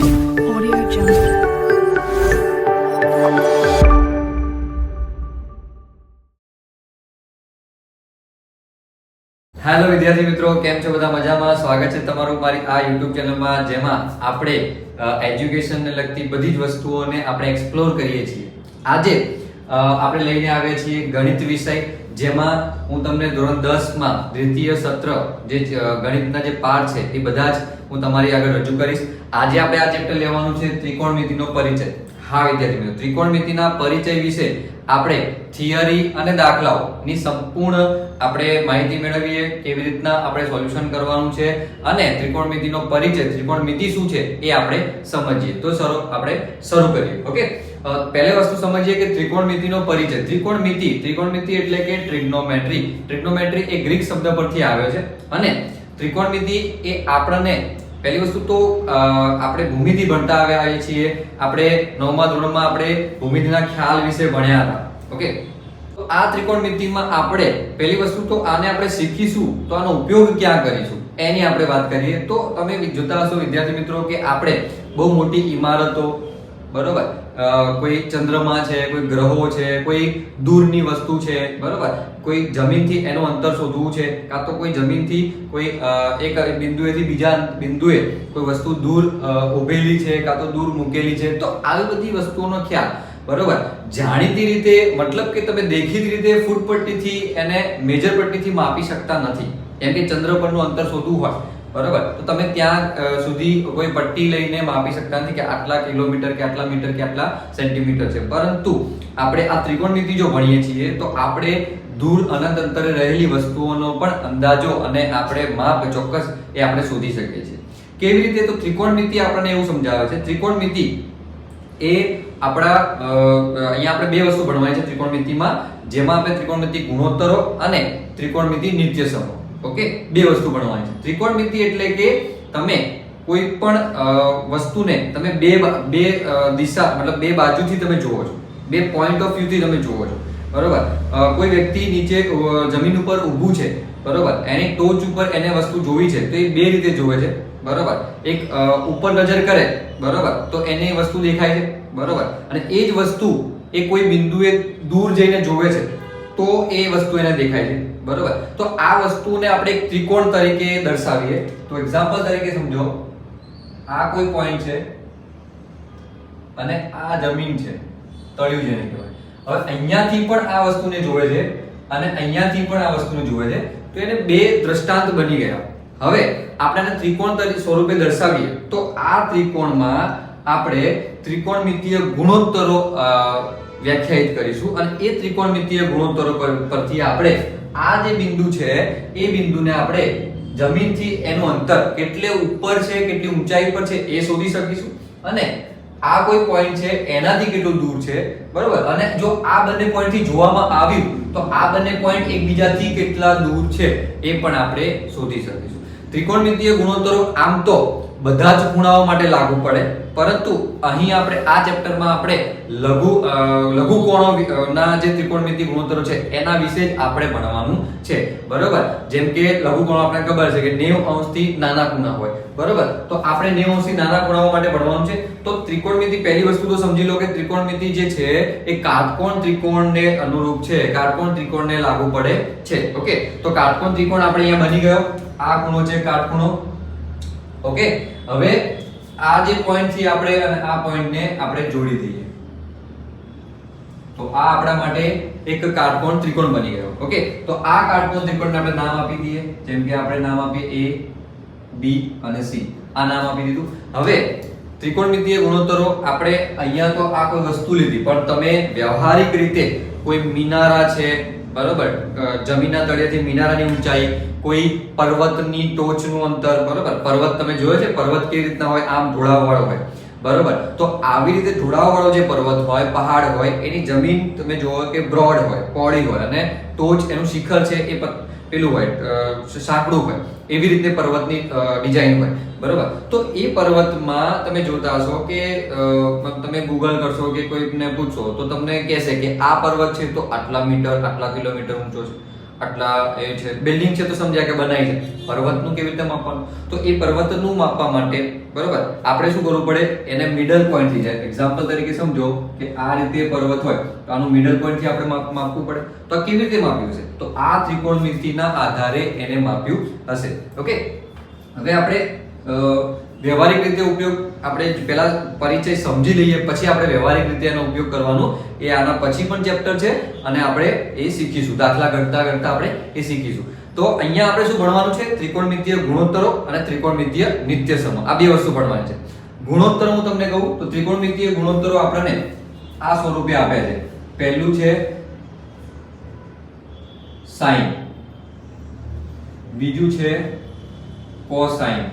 Audio Jungle. Hello વિદ્યાર્થી મિત્રો, કેમ છો? બધા મજામાં? સ્વાગત છે તમારું મારી આ YouTube ચેનલમાં, જેમાં આપણે એજ્યુકેશનને લગતી બધી જ વસ્તુઓને આપણે એક્સપ્લોર કરીએ છીએ. આજે આપણે લઈને આવ્યા છીએ ગણિત વિષય, જેમાં હું તમને ધોરણ 10 માં દ્વિતીય સત્ર જે ગણિતના જે પાઠ છે એ બધા જ હું તમારી આગળ રજૂ કરીશ. આજે આપણે આ ચેપ્ટર લેવાનું છે ત્રિકોણમિતિનો પરિચય. હા વિદ્યાર્થી મિત્રો, ત્રિકોણમિતિના પરિચય વિશે આપણે થિયરી અને દાખલાઓની સંપૂર્ણ આપણે માહિતી મેળવીએ, કેવી રીતના આપણે સોલ્યુશન કરવાનું છે અને ત્રિકોણમિતિનો પરિચય, ત્રિકોણમિતિ શું છે એ આપણે સમજીએ. તો ચલો આપણે શરૂ કરીએ. ઓકે, પહેલી વસ્તુ સમજીએ કે ત્રિકોણમિતિનો પરિચય. ત્રિકોણમિતિ એટલે કે ટ્રિગ્નોમેટ્રી. ટ્રિગ્નોમેટ્રી એ ગ્રીક શબ્દ પરથી આવ્યો છે અને ત્રિકોણમિતિ એ આપણને પહેલી વસ્તુ તો આપણે ભૂમિતિ ભણતા આવ્યા છીએ. આપણે 9મા ધોરણમાં આપણે ભૂમિતિના ખ્યાલ વિશે ભણ્યા હતા. ઓકે, તો આ ત્રિકોણમિતિમાં આપણે પહેલી વસ્તુ તો આને આપણે શીખીશું, તો આનો ઉપયોગ ક્યાં કરીશું એની આપણે વાત કરીએ. તો તમે જોતા હશો વિદ્યાર્થી મિત્રો કે આપણે બહુ મોટી ઇમારતો, બરોબર, કોઈ ચંદ્રમા છે, કોઈ ગ્રહો છે, કોઈ દૂરની વસ્તુ છે, બરોબર, કોઈ જમીનથી એનું અંતર શોધવું છે, કાં તો કોઈ જમીનથી કોઈ એક બિંદુએથી બીજા બિંદુએ કોઈ વસ્તુ દૂર ઉભેલી છે, કાં તો દૂર મૂકેલી છે. તો આવી બધી વસ્તુઓનો ખ્યાલ, બરોબર, જાણીતી રીતે, મતલબ કે તમે દેખીતી રીતે ફૂટ પટ્ટીથી એને મેજર પટ્ટીથી માપી શકતા નથી. કેમ કે ચંદ્ર પરનું અંતર શોધવું હોય, બરોબર, તો તમે ત્યાં સુધી કોઈ પટ્ટી લઈને માપી શકતા નથી કે આટલા કિલોમીટર કે આટલા મીટર કે આટલા સેન્ટીમીટર છે. પરંતુ આપણે આ ત્રિકોણમિતિ જો ભણીએ છીએ તો આપણે દૂર અનંત અંતરે રહેલી વસ્તુઓનો પણ અંદાજો અને આપણે માપ ચોક્કસ એ આપણે શોધી શકીએ છીએ. કેવી રીતે? તો ત્રિકોણમિતિ આપણને એવું સમજાવે છે. ત્રિકોણમિતિ એ આપણા અહીંયા આપણે બે વસ્તુ ભણવાની છે ત્રિકોણમિતિમાં, જેમાં આપણે ત્રિકોણમિતિ ગુણોત્તરો અને ત્રિકોણમિતિ નિત્યસમો. ઓકે, બે વસ્તુ ભણવાની છે. ત્રિકોણમિતિ એટલે કે તમે કોઈ પણ વસ્તુને તમે બે દિશા, મતલબ બે બાજુથી તમે જોવો છો, બે પોઈન્ટ ઓફ વ્યૂ થી તમે જોવો છો, બરોબર. કોઈ વ્યક્તિ નીચે જમીન ઉપર ઊભું છે, બરોબર, એની ટોચ ઉપર એને વસ્તુ જોવી છે તો એ બે રીતે જોવે છે, બરોબર. એક ઉપર નજર કરે, બરોબર, તો એને વસ્તુ દેખાય છે, બરોબર, અને એ જ વસ્તુ એ કોઈ બિંદુએ દૂર જઈને જોવે છે તો એ વસ્તુ એને દેખાય છે, બરોબર. તો આ વસ્તુને આપણે એક ત્રિકોણ તરીકે દર્શાવીએ. તો એક્ઝામ્પલ તરીકે સમજો, આ કોઈ પોઈન્ટ છે અને આ જમીન છે, તળિયું જેને કહેવાય. હવે અહીંયાથી પણ આ વસ્તુને જોવે છે અને અહીંયાથી પણ આ વસ્તુને જોવે છે, તો એને બે દ્રષ્ટાંત બની ગયા. હવે આપણે આને ત્રિકોણ તરીકે સ્વરૂપે દર્શાવીએ તો આ ત્રિકોણમાં આપણે ત્રિકોણમિતિય ગુણોત્તરો વ્યાખ્યાયિત કરીશું અને એ ત્રિકોણમિતિય ગુણોત્તરો પરથી આપણે આ જે બિંદુ છે એ બિંદુને આપણે જમીનથી એનું અંતર કેટલે ઉપર છે, કેટલી ઊંચાઈ પર છે એ શોધી શકીશું. અને આ કોઈ પોઈન્ટ છે એનાથી કેટલું દૂર છે, બરોબર, અને જો આ બંને પોઈન્ટથી જોવામાં આવ્યું તો આ બંને પોઈન્ટ એકબીજાથી કેટલા દૂર છે એ પણ આપણે શોધી શકીશું. ત્રિકોણમિતિય ગુણોત્તરો આમ તો બધા જ ખૂણાઓ માટે લાગુ પડે, પરંતુ અહીં આપણે આ ચેપ્ટરમાં આપણે લઘુકોણોના જે ત્રિકોણમિતિ ગુણોત્તરો છે એના વિશે જ આપણે ભણવાનું છે, બરોબર. જેમ કે લઘુકોણો આપણને ખબર છે કે 90 અંશથી નાના ખૂણા હોય, બરોબર, તો આપણે 90 અંશથી નાના ખૂણાઓ માટે ભણવાનું છે. તો ત્રિકોણમિતિ, પહેલી વસ્તુ તો સમજી લો કે ત્રિકોણમિતિ જે છે એ કાટકોણ ત્રિકોણને અનુરૂપ છે, કાટકોણ ત્રિકોણને લાગુ પડે છે. ઓકે, તો કાટકોણ ત્રિકોણ આપણે અહીંયા બની ગયો. આ ખૂણો છે કાટખૂણો. ઓકે, હવે આ જે પોઈન્ટ થી આપણે અને આ પોઈન્ટને આપણે જોડી દઈએ તો આ આપણા માટે એક કાટકોણ ત્રિકોણ બની ગયો. ઓકે, તો આ કાટકોણ ત્રિકોણને આપણે નામ આપી દઈએ. જેમ કે આપણે નામ આપીએ A, B અને C. આ નામ આપી દીધું. હવે ત્રિકોણમિતિય ગુણોત્તરો આપણે અહીંયા તો આ કોઈ વસ્તુ લીધી, પણ તમે વ્યવહારિક રીતે કોઈ મિનારા છે, બરોબર, જમીનના તળિયેથી મિનારાની ઊંચાઈ, કોઈ પર્વતની ટોચનું અંતર, બરોબર, પર્વત તમે જોયો છે, પર્વત કેવી રીતના હોય, આમ ઢોળાવવાળો હોય, બરોબર, તો આવી રીતે ઢોળાવવાળો જે પર્વત હોય, પહાડ હોય, એની જમીન તમે જોવો કે બ્રોડ હોય, પહોળી હોય, અને ટોચ એનું શિખર છે એ પેલું હોય, સાંકડું હોય. એવી રીતે પર્વતની ડિઝાઇન હોય, બરોબર. તો એ પર્વતમાં તમે જોતા હશો કે તમે ગૂગલ કરશો કે કોઈને પૂછશો તો તમને કહેશે કે આ પર્વત છે તો આટલા મીટર, આટલા કિલોમીટર ઊંચો છે, આટલા એ છે, બિલ્ડિંગ છે તો સમજ્યા કે બનાવી છે, પર્વતનું કેવી રીતે માપવાનું? તો એ પર્વતનું માપવા માટે બરોબર આપણે શું કરવું પડે, એને મિડલ પોઈન્ટ થી જાય. એક્ઝામ્પલ તરીકે સમજો કે આ રીતે પર્વત હોય તો આનું મિડલ પોઈન્ટ થી આપણે માપવું પડે. તો આ કેવી રીતે માપ્યું હશે? તો આ ત્રિકોણમિતિના આધારે એને માપ્યું હશે. ઓકે, હવે આપણે વ્યવહારિક રીતે ઉપયોગ આપણે પહેલા પરિચય સમજી લઈએ, પછી આપણે વ્યવહારિક રીતે એનો ઉપયોગ કરવાનો એ આના પછી પણ ચેપ્ટર છે અને આપણે એ શીખીશું. દાખલા ગણતા ગણતા આપણે એ શીખીશું. તો અહીંયા આપણે શું ભણવાનું છે? ત્રિકોણમિતિય ગુણોત્તરો અને ત્રિકોણમિતિય નિત્યસમ, આ બે વસ્તુ ભણવાની છે. ગુણોત્તર હું તમને કહું તો ત્રિકોણમિતિય ગુણોત્તરો આપણને આ સ્વરૂપે આપ્યા છે. પહેલું છે સાઈન, બીજું છે કોસાઈન,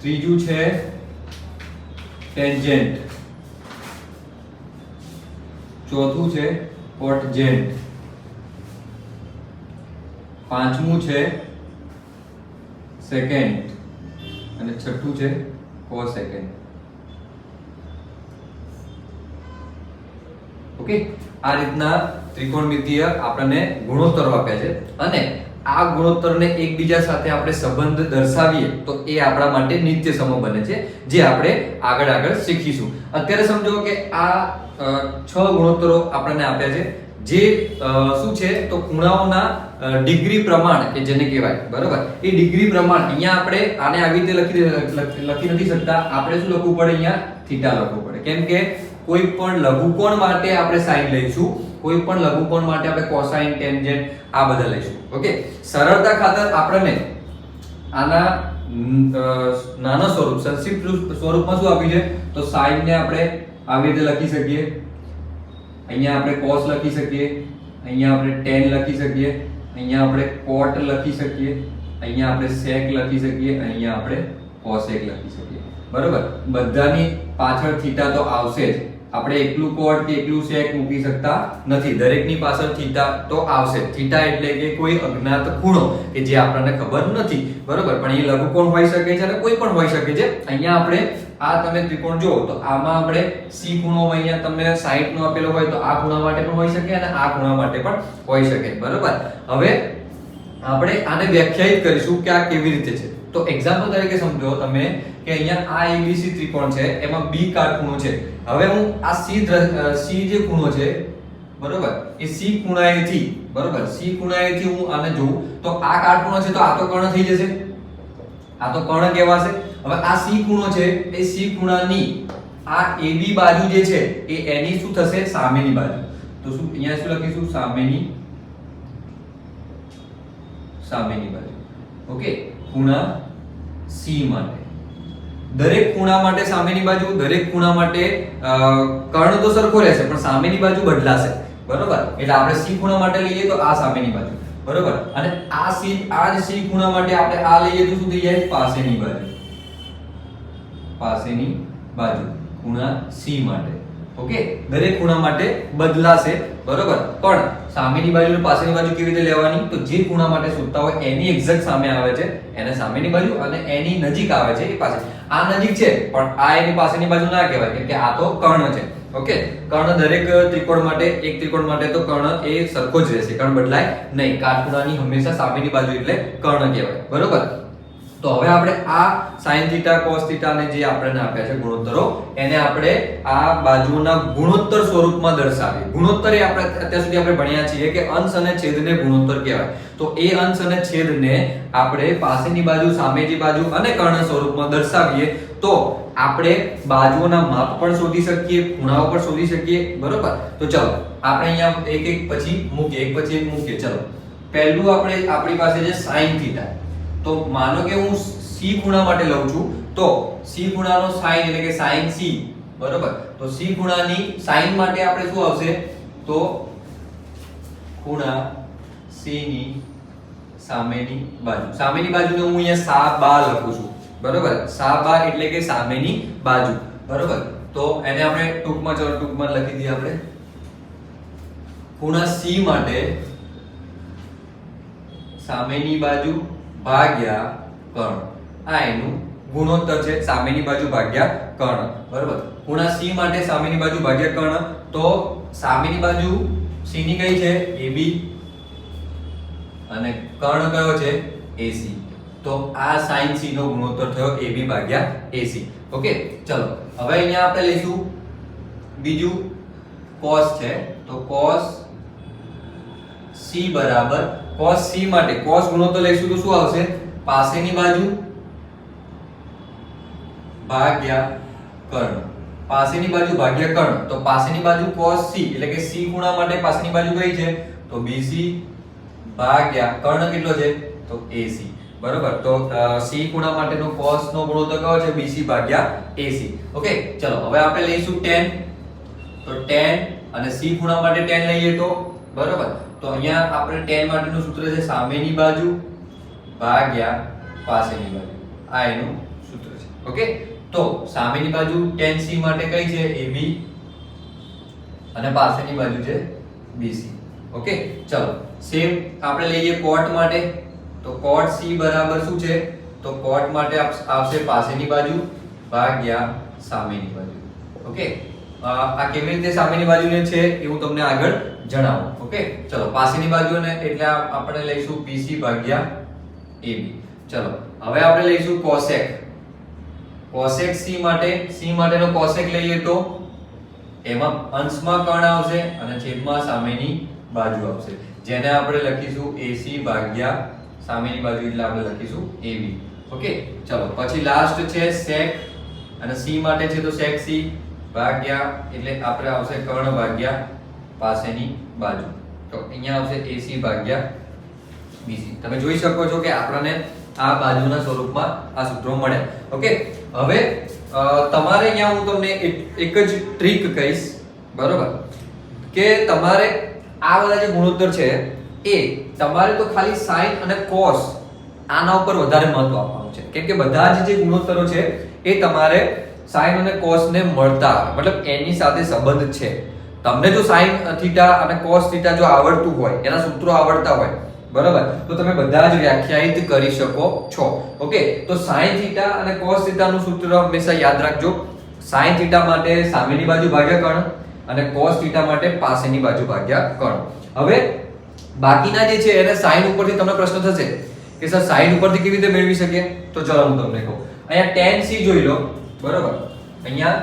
ત્રીજું છે ટેન્જેન્ટ, ચોથું છે કોટજેન્ટ, પાંચમું છે સેકેન્ડ અને છઠ્ઠું છે કોસેકેન્ડ. ઓકે, આ રીતના ત્રિકોણમિતિય આપણને ગુણોત્તરો આપ્યા છે અને આ ગુણોત્તરને એકબીજા સાથે આપણે સંબંધ દર્શાવીએ તો એ આપણા માટે નિત્યસમ બને છે, જે આપણે આગળ શીખીશું. અત્યારે સમજો કે આ 6 ગુણોત્તરો આપણને આપ્યા છે, જે શું છે તો ખૂણાઓના ડિગ્રી પ્રમાણ કે જેને કહેવાય બરોબર, એ ડિગ્રી પ્રમાણ અહીંયા આપણે આને આવી રીતે લખી નથી શકતા. આપણે શું લખવું પડે? અહીંયા થીટા લખવું પડે. કેમ કે કોઈ પણ લઘુકોણ માટે આપણે સાઈન લઈશું, કોઈ પણ લઘુકોણ માટે આપણે કોસાઈન, ટેન્જેન્ટ આ બધા લઈશું. ઓકે, સરળતા ખાતર આપણને આના નાના સ્વરૂપ સંક્ષિપ્ત સ્વરૂપમાં શું આપ્યું છે તો સાઈન ને આપણે આવી રીતે લખી શકીએ, અહીંયા આપણે cos લખી શકીએ, અહીંયા આપણે tan લખી શકીએ, અહીંયા આપણે cot લખી શકીએ, અહીંયા આપણે sec લખી શકીએ, અહીંયા આપણે cosec લખી શકીએ. બરોબર, બધાની પાછળ થીટા તો આવશે જ. આપણે એકલું cot કે એકલું sec મૂકી શકતા નથી, દરેકની પાછળ થીટા તો આવશે. થીટા એટલે કે કોઈ અજ્ઞાત ખૂણો કે જે આપણને ખબર નથી. બરોબર, પણ એ લઘુકોણ હોઈ શકે છે અને કોઈ પણ હોઈ શકે છે. અહીંયા આપણે આ તમે ત્રિકોણ જુઓ તો આમાં આપણે c ખૂણો અહીંયા તમને 60 નો આપેલો હોય તો આ ખૂણા માટે પણ હોઈ શકે અને આ ખૂણા માટે પણ હોઈ શકે. બરોબર, હવે આપણે આને વ્યાખ્યાયિત કરીશું કે આ કેવી રીતે છે. તો એક્ઝામ્પલ તરીકે સમજો તમે કે અહીંયા આ ABC ત્રિકોણ છે, એમાં B કાટખૂણો છે. હવે હું આ C જે ખૂણો છે બરોબર, એ C ખૂણાએથી બરોબર, C ખૂણાએથી હું આને જોઉં તો આ કાટખૂણો છે તો આ તો કર્ણ થઈ જશે, આ તો કર્ણ કહેવાશે. હવે આ C ખૂણો છે એ C ખૂણાની આ AB બાજુ જે છે એ એની શું થશે? સામેની બાજુ. તો શું અહીંયા શું લખીશું? સામેની બાજુ. ઓકે, ખૂણા C માટે દરેક ખૂણા માટે સામેની બાજુ, દરેક ખૂણા માટે કર્ણ તો સરખો રહેશે પણ સામેની બાજુ બદલાશે. બરોબર, એટલે આપણે C ખૂણા માટે લઈએ તો આ સામેની બાજુ બરોબર, અને આ જ C ખૂણા માટે આપણે આ લઈએ તો શું થઈ જાય? પાસેની બાજુ ખૂણા C માટે. ઓકે, દરેક ખૂણા માટે બદલાશે બરોબર, પણ સામેની બાજુ અને પાસેની બાજુ કેવી રીતે લેવાની? તો જે ખૂણા માટે શોધતા હોય એની એક્ઝેક્ટ સામે આવે છે એને સામેની બાજુ, અને એની નજીક આવે છે એ પાસે. આ નજીક છે પણ આ એની પાસેની બાજુ ના કહેવાય કેમ કે આ તો કર્ણ છે. ઓકે, કર્ણ દરેક ત્રિકોણ માટે, એક ત્રિકોણ માટે તો કર્ણ એ સરખો જ રહેશે, કર્ણ બદલાય નહીં. કાટખૂણાની હંમેશા સામેની બાજુ એટલે કર્ણ કહેવાય. બરોબર, તો હવે આપણે આ sin θ cos θ ને જે આપણને આપ્યા છે ગુણોત્તરો, એને આપણે આ બાજુના ગુણોત્તર સ્વરૂપમાં દર્શાવીએ. ગુણોત્તર એ આપણે અત્યાર સુધી આપણે ભણ્યા છીએ કે અંશ અને છેદને ગુણોત્તર કહેવાય. તો એ અંશ અને છેદને આપણે પાસેની બાજુ, સામેની બાજુ અને કર્ણ સ્વરૂપમાં દર્શાવીએ તો આપણે બાજુઓના માપ પણ શોધી શકીએ, ખૂણાઓ પણ શોધી શકીએ. બરોબર, તો ચલો આપણે અહીંયા એક પછી એક મૂકીએ. ચલો, પહેલું આપણી પાસે છે sin θ. તો માનો કે હું C ખૂણા માટે લઉં છું તો C ખૂણાનો sin એટલે કે sin C બરોબર, તો C ખૂણાની sin માટે આપણે શું આવશે? તો ખૂણા C ની સામેની બાજુને હું અહીંયા સા બા લખું છું. બરોબર, સા બા એટલે કે સામેની બાજુ. બરોબર, તો એને આપણે ટૂંકમાં લખી દઈએ. આપણે ખૂણા C માટે સામેની બાજુ ભાગ્યા કર્ણ, આ એનું ગુણોત્તર છે. સામેની બાજુ ભાગ્યા કર્ણ. બરોબર, ખૂણા C માટે સામેની બાજુ ભાગ્યા કર્ણ, તો સામેની બાજુ C ની કઈ છે AB અને કર્ણ કયો છે AC. તો આ sin C નો ગુણોત્તર થયો AB ભાગ્યા AC. ઓકે ચલો હવે અહીંયા આપણે લઈશું બીજું cos છે. તો cos C બરાબર cos C માટે cos ગુણોત્તર લઈશું તો શું આવશે પાસેની બાજુ ભાગ્યા કર્ણ. પાસેની બાજુ ભાગ્યા કર્ણ. તો પાસેની બાજુ cos C એટલે કે C ખૂણા માટે પાસેની બાજુ કઈ છે તો BC ભાગ્યા કર્ણ કેટલો છે તો AC. બરોબર. તો C ખૂણા માટેનો cos નો ગુણોત્તર કયો છે BC ભાગ્યા AC. ઓકે ચલો હવે આપણે લઈશું tan. તો tan અને C ખૂણા માટે tan લઈએ તો બરોબર. તો અહીંયા આપણે tan માટેનું સૂત્ર છે સામેની બાજુ ભાગ્યા પાસેની બાજુ. આ એનું સૂત્ર છે. ઓકે તો સામેની બાજુ tan C માટે કઈ છે AB અને પાસેની બાજુ છે BC. ઓકે ચલો સેમ આપણે લઈએ cot માટે. તો cot C બરાબર શું છે તો cot માટે આવશે પાસેની બાજુ ભાગ્યા સામેની બાજુ. ઓકે આ કેવી રીતે સામેની બાજુને છે એ હું તમને આગળ જણાવું. ઓકે ચલો પાસેની બાજુને એટલે આપણે લઈશું BC ભાગ્યા AB. ચલો હવે આપણે લઈશું cosec. cosec C માટેનો cosec લઈએ તો એમાં અંશમાં કર્ણ આવશે અને છેદમાં સામેની બાજુ આવશે જેને આપણે લખીશું AC ભાગ્યા સામેની બાજુ એટલે આપણે લખીશું AB. ઓકે ચલો પછી લાસ્ટ છે sec અને C માટે છે તો sec C ભાગ્યા એટલે આપણે આવશે કર્ણ ભાગ્યા પાસેની બાજુ. તો અહીંયા આવશે AC ભાગ્યા BC. તમે જોઈ શકો છો કે આપણને આ બાજુના સ્વરૂપમાં આ સૂત્રો મળે. ઓકે હવે તમારે અહીંયા હું તમને એક જ ટ્રીક કહીશ બરોબર કે તમારે આ બધા જે ગુણોત્તર છે એ તમારે તો ખાલી sin અને cos આના ઉપર વધારે મહત્વ આપવાનું છે કેમ કે બધા જ જે ગુણોત્તરો છે એ તમારે sin અને cos ને મળતા મતલબ એની સાથે સંબંધ છે. તમને જો sin થીટા અને cos થીટા જો આવડતું હોય એના સૂત્રો આવડતા હોય બરાબર તો તમે બધા જ વ્યાખ્યાયિત કરી શકો છો. ઓકે તો sin થીટા અને cos થીટા નું સૂત્ર હંમેશા યાદ રાખજો. sin થીટા માટે સામેની બાજુ ભાગ્યા કર્ણ અને cos થીટા માટે પાસેની બાજુ ભાગ્યા કર્ણ. હવે બાકીના જે છે એને sin ઉપરથી તમને પ્રશ્ન થશે કે સર sin ઉપરથી કેવી રીતે મેળવી શકીએ તો ચલો હું તમને કહું. અહીંયા tan C જોઈ લો બરાબર. અહીંયા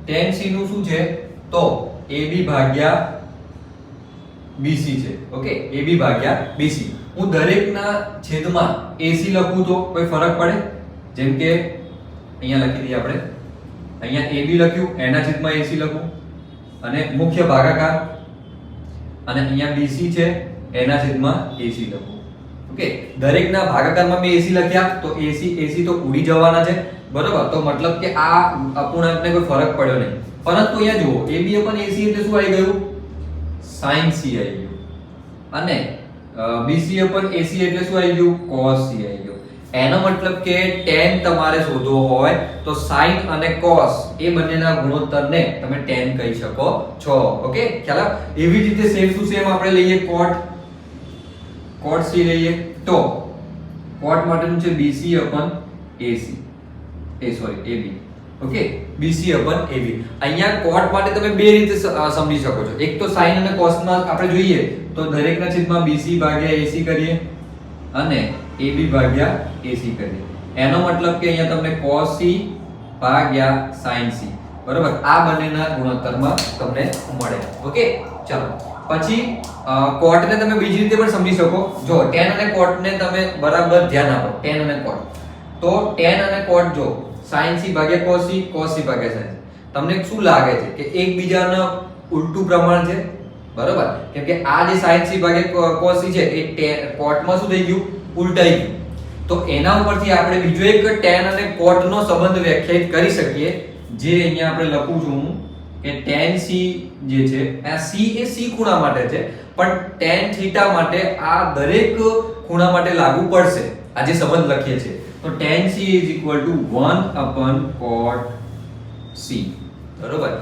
tan C નું શું છે તો AB ભાગ્યા BC છે. ઓકે AB ભાગ્યા BC. હું દરેકના છેદમાં AC લખું તો કોઈ ફરક પડે? જેમ કે અહીંયા લખી દઈએ આપણે અહીંયા AB લખ્યું એના છેદમાં AC લખું અને મુખ્ય ભાગાકાર અને અહીંયા BC છે એના છેદમાં AC લખું. ઓકે દરેકના ભાગાકારમાં મેં AC લખ્યા તો AC તો ઉડી જવાના છે બરોબર. તો મતલબ કે આ અપૂર્ણાંકને કોઈ ફરક પડ્યો નહીં. પરંતુ અહીંયા જુઓ AB upon AC એટલે શું આવી ગયું sin C આવી ગયું અને BC upon AC એટલે શું આવી ગયું cos C આવી ગયું. એનો મતલબ કે tan તમારે શોધવો હોય તો sin અને cos એ બંનેના ગુણોત્તરને તમે tan કહી શકો છો. ઓકે ખ્યાલ આવે? એવી જ રીતે સેમ ટુ સેમ આપણે લઈએ cot C લઈએ તો cot માટેનું છે BC upon AC AB. Okay BC upon AB. અહીંયા cot માટે તમે બે રીતે સમજી શકો છો. એક તો sin અને cos માં આપણે જોઈએ તો દરેકના છેદમાં BC ભાગ્યા AC કરીએ અને AB ભાગ્યા AC કરીએ. એનો મતલબ કે અહીંયા તમને cos C ભાગ્યા sin C બરોબર આ બંનેના ગુણોત્તરમાં તમને મળે. ઓકે ચલો પછી cot ને તમે બીજી રીતે પણ સમજી શકો. જો tan અને cot ને તમે બરાબર ધ્યાન આપો. tan અને cot તો tan અને cot જો sin C ભાગ્યા cos C ભાગ્યા sin C. તમને શું લાગે છે કે એકબીજાના ઉલટું પ્રમાણ છે બરોબર કેમ કે આ જે sin C ભાગ્યા cos C છે એ cot માં શું થઈ ગયું ઉલટાઈ ગયું. તો એના ઉપરથી આપણે બીજો એક tan અને cot નો સંબંધ વ્યાખ્યાયિત કરી શકીએ જે અહીંયા આપણે લખું છું કે tan C જે છે આ C એ C ખૂણા માટે છે પણ tan થીટા માટે આ દરેક ખૂણા માટે લાગુ પડશે. આ જે સંબંધ લખીએ છીએ તો tan C = 1 upon cot C બરોબર.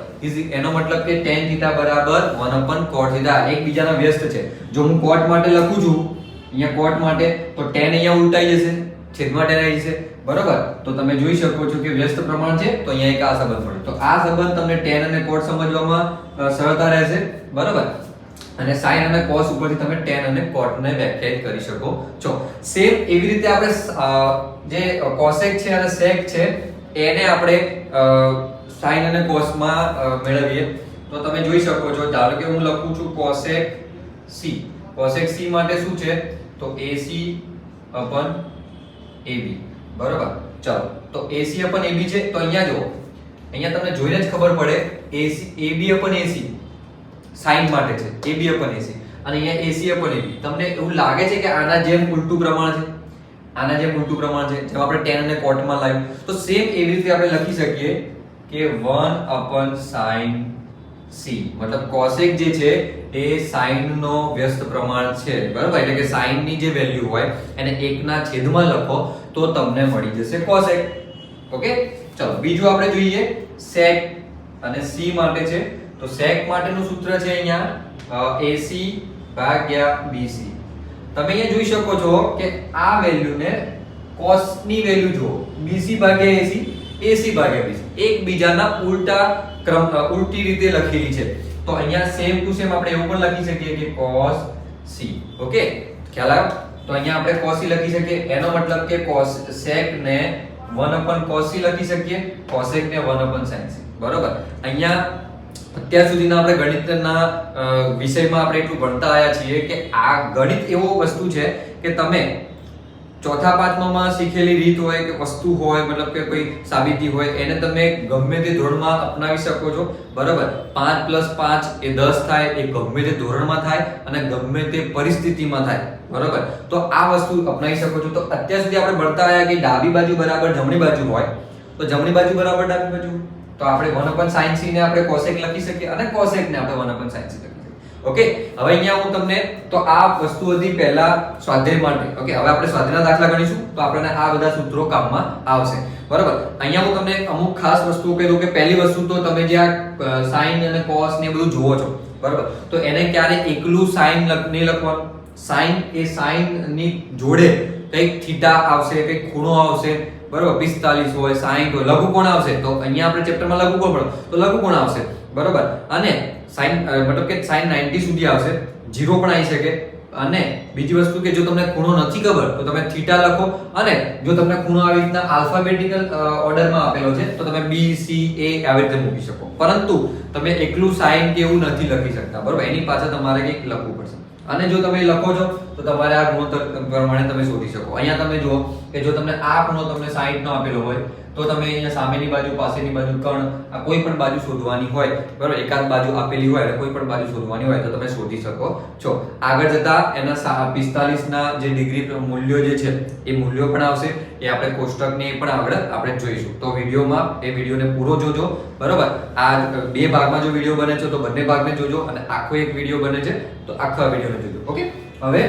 એનો મતલબ કે tan થીટા બરાબર 1 upon cot થીટા એકબીજાના વ્યસ્ત છે. જો હું cot માટે લખું છું અહીંયા cot માટે તો tan અહીંયા ઉલટાઈ જશે છેદમાં tan આવી જશે, બરોબર. તો તમે જોઈ શકો છો કે વ્યસ્ત પ્રમાણ છે તો અહીંયા એક આ સંબંધ મળ્યો. તો આ સંબંધ તમને tan અને cot સમજવામાં સરળતા રહેશે, બરોબર. અને sin અને cos ઉપરથી તમે tan અને cot ને વ્યાખ્યાયિત કરી શકો છો. સેમ એવી રીતે આપણે જે cosec છે અને sec છે એને આપણે sin અને cos માં મેળવીએ. તો તમે જોઈ શકો છો, ધારો કે હું લખું છું cosec c. cosec c માટે શું છે તો AC upon AB, બરોબર. ચલો, તો AC upon AB છે તો અહીંયા જો, અહીંયા તમને જોઈને જ ખબર પડે AC AB upon AC sin માટે છે, AB upon AC, અને અહીંયા AC upon AB. તમને એવું લાગે છે કે આના જેમ ઉલટું પ્રમાણ છે, આના જેમ ઉલટું પ્રમાણ છે, જેમ આપણે tan અને cot માં લાવ્યું. તો સેમ એવી રીતે આપણે લખી શકીએ કે 1 upon sin c, મતલબ cosec જે છે એ sin નો વ્યસ્ત પ્રમાણ છે, બરાબર. એટલે કે sin ની જે વેલ્યુ હોય એને 1 ના છેદમાં લખો તો તમને મળી જશે cosec. ઓકે, ચલો બીજું આપણે જોઈએ sec અને c માટે છે. તો sec માટેનું સૂત્ર છે અહીંયા AC ભાગ્યા BC. તમે અહીંયા જોઈ શકો છો કે આ વેલ્યુને cos ની વેલ્યુ જુઓ, BC ભાગ્યા AC, AC ભાગ્યા BC એકબીજાના ઉલટી રીતે લખેલી છે. તો અહીંયા સેમ ટુ સેમ આપણે એવું પણ લખી શકીએ કે cos c. ઓકે, ખ્યાલ આવ્યો? તો અહીંયા આપણે cos c લખી શકીએ, એનો મતલબ કે sec ને 1 upon cos c લખી શકીએ, cosec ને 1 upon sin c, બરોબર. અહીંયા અત્યાર સુધીના આપણે ગણિતના વિષયમાં આપણે એટલું ભણતા આવ્યા છીએ કે આ ગણિત એવો વસ્તુ છે કે તમે ચોથા પાંચમામાં શીખેલી રીત હોય કે વસ્તુ હોય, મતલબ કે કોઈ સાબિતી હોય, એને તમે ગમે તે ધોરણમાં અપનાવી શકો છો, બરાબર. 5 + 5 એ 10 થાય, એ ગમે તે ધોરણમાં થાય અને ગમે તે પરિસ્થિતિમાં થાય, બરાબર. તો આ વસ્તુ અપનાવી શકો છો. તો અત્યાર સુધી આપણે ભણતા આવ્યા કે ડાબી બાજુ બરાબર જમણી બાજુ હોય, તો જમણી બાજુ બરાબર ડાબી બાજુ, તો આપણે 1 upon sin c ને આપણે cosec લખી શકીએ અને cosec ને આપણે 1 upon sin c લખી શકીએ. ઓકે, હવે અહીંયા હું તમને, તો આ વસ્તુ હતી પહેલા સ્વાધ્યાય માટે. ઓકે, હવે આપણે સ્વાધ્યાયના દાખલા ગણીશું તો આપણને આ બધા સૂત્રો કામમાં આવશે, બરાબર. અહીંયા હું તમને અમુક ખાસ વસ્તુઓ કહી દઉં કે પહેલી વસ્તુ તો તમે જે આ sin અને cos ને બધું જુઓ છો, બરાબર, તો એને ક્યારે એકલું sin નહીં લખવાનું. sin એ sin ની જોડે કંઈક થીટા આવશે, કંઈક ખૂણો આવશે, બરાબર. 45 હોય, 60 હોય, લઘુકોણ આવશે. તો અહીંયા આપણે ચેપ્ટરમાં લઘુકોણ ભણો તો લઘુકોણ આવશે, બરાબર. અને sin મતલબ કે sin 90 સુધી આવશે, 0 પણ આવી શકે. અને બીજી વસ્તુ કે જો તમને ખૂણો નથી ખબર તો તમે થીટા લખો, અને જો તમને ખૂણો આવી રીતના આલ્ફાબેટિકલ ઓર્ડરમાં આપેલો છે તો તમે B C A આવી રીતે મૂકી શકો. પરંતુ તમે એકલું sin કે એવું નથી લખી શકતા, બરાબર. એની પાછળ તમારે કંઈક લખવું પડશે. અને જો તમે લખો છો તો તમારે આ ગુણોત્તર પ્રમાણે તમે શોધી શકો. અહીંયા તમે જુઓ કે જો તમને આ ખૂણો તમને 60 નો આપેલો હોય તો તમે અહીંયા સામેની બાજુ, પાસેની બાજુ, કર્ણ, આ કોઈ પણ બાજુ શોધવાની હોય, બરાબર. એકાદ બાજુ આપેલી હોય અને કોઈ પણ બાજુ શોધવાની હોય તો તમે શોધી શકો છો. આગળ જતા એના 45 ના જે ડિગ્રી મૂલ્યો જે છે એ મૂલ્યો પણ આવશે, એ આપણે કોષ્ટકને પણ આગળ આપણે જોઈશું. તો વિડીયોમાં એ વિડીયોને પૂરો જોજો, બરાબર. આ બે ભાગમાં જો વિડીયો બને છે તો બંને ભાગને જોજો, અને આખો એક વિડીયો બને છે તો આખા વિડીયોને જોજો. ઓકે, હવે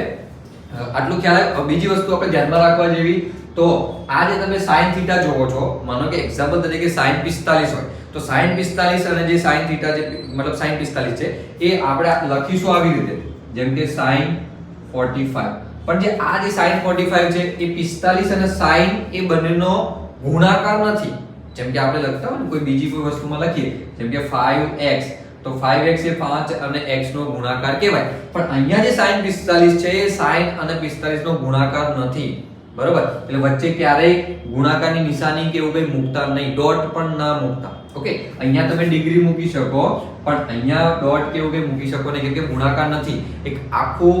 આટલું ખ્યાલ આવે. બીજી વસ્તુ આપણે ધ્યાનમાં રાખવા જેવી, તો આ જે તમે sin θ જોવો છો, માનો કે એક્ઝામ્પલ તરીકે sin 45 હોય તો sin 45 અને જે sin θ જે મતલબ sin 45 છે એ આપણે લખીશું આવી રીતે, જેમ કે sin 45. પણ જે આ જે sin 45 છે એ 45 અને sin એ બંનેનો ગુણાકાર નથી. જેમ કે આપણે લખતા હોય ને કોઈ બીજી કોઈ વસ્તુમાં લખીએ, જેમ કે 5x, તો 5x એ 5 અને x નો ગુણાકાર કહેવાય. પણ અહીંયા જે sin 45 છે એ sin અને 45 નો ગુણાકાર નથી, બરોબર. એટલે વચ્ચે ક્યારેય ગુણાકારની નિશાની કે એવું કંઈ મૂકતા નહીં, ડોટ પણ ના મૂકતા. ઓકે, અહીંયા તમે ડિગ્રી મૂકી શકો પણ અહીંયા ડોટ કે એવું કંઈ મૂકી શકો નહીં, કેમ કે ગુણાકાર નથી. એક આખું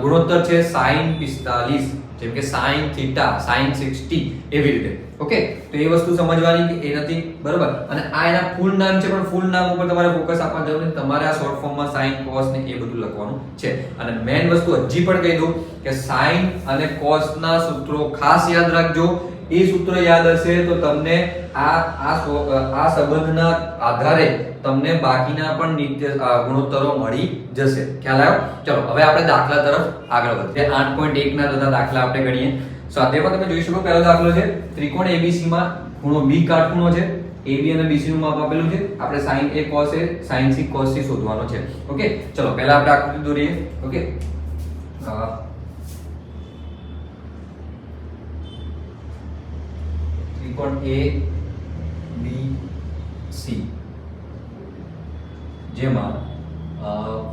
ગુણોત્તર છે sin 45, જેમ કે sin θ, sin 60 એવી રીતે. ઓકે, તો એ વસ્તુ સમજવાની કે એ નથી, બરોબર. અને આ એના ફૂલ નામ છે, પણ ફૂલ નામ ઉપર તમારે ફોકસ આપવાની જરૂર નથી. તમારે આ શોર્ટ ફોર્મમાં sin, cos ને એ બધું લખવાનું છે. અને મેઈન વસ્તુ હજી પણ કહી દઉં કે sin અને cos ના સૂત્રો ખાસ યાદ રાખજો. એ સૂત્ર યાદ હશે તો તમને આ સંબંધના આધારે તમને બાકીના પણ નિત્ય ગુણોત્તરો મળી જશે. ખ્યાલ આવ્યો? ચલો હવે આપણે દાખલા તરફ આગળ વધીએ. 8.1 ના બધા દાખલા આપણે ગણીએ. સ્વાધ્યાયમાં તમે જોઈ શકો પહેલો દાખલો છે ત્રિકોણ ABC માં ખૂણો B કાટખૂણો છે. AB અને BC નું માપ આપેલું છે. આપણે sin A cos A sin C cos C શોધવાનો છે. ઓકે, ચલો પહેલા આપણે આકૃતિ દોરીએ. ઓકે, ત્રિકોણ A B C જેમાં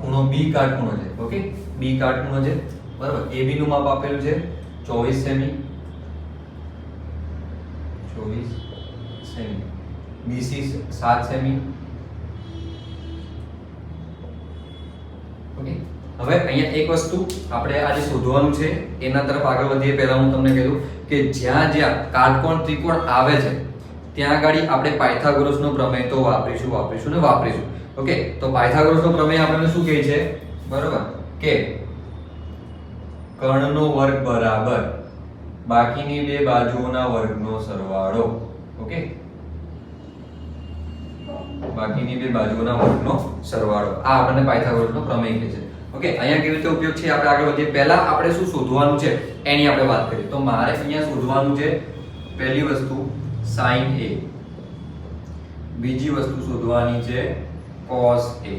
ખૂણો B કાટખૂણો છે. ઓકે, B કાટખૂણો છે બરાબર. AB નું માપ આપેલું છે 24 semi, 24 semi, BC 7 semi. Okay, હવે અહીંયા એક વસ્તુ આપણે આજે શોધવાનું છે, એના તરફ આગળ વધીએ પહેલા હું તમને કહી દઉં કે જ્યાં જ્યાં કાટકોણ ત્રિકોણ આવે છે ત્યાં આગળ આપણે પાયથાગોરસનો પ્રમેય તો વાપરીશું. ઓકે, તો પાયથાગોરસનો પ્રમેય આપણને શું કહે છે બરોબર કે કર્ણનો વર્ગ બરાબર બાકીની બે બાજુઓના વર્ગનો સરવાળો. ઓકે, બાકીની બે બાજુઓના વર્ગનો સરવાળો, આ આપણને પાયથાગોરસનો પ્રમેય કહે છે. ઓકે, અહીંયા કેવી રીતે ઉપયોગ છે આપણે આગળ વધીએ. પહેલા આપણે શું શોધવાનું છે એની આપણે વાત કરીએ. તો મારે અહીંયા શોધવાનું છે પહેલી વસ્તુ sin A, બીજી વસ્તુ શોધવાની છે cos A,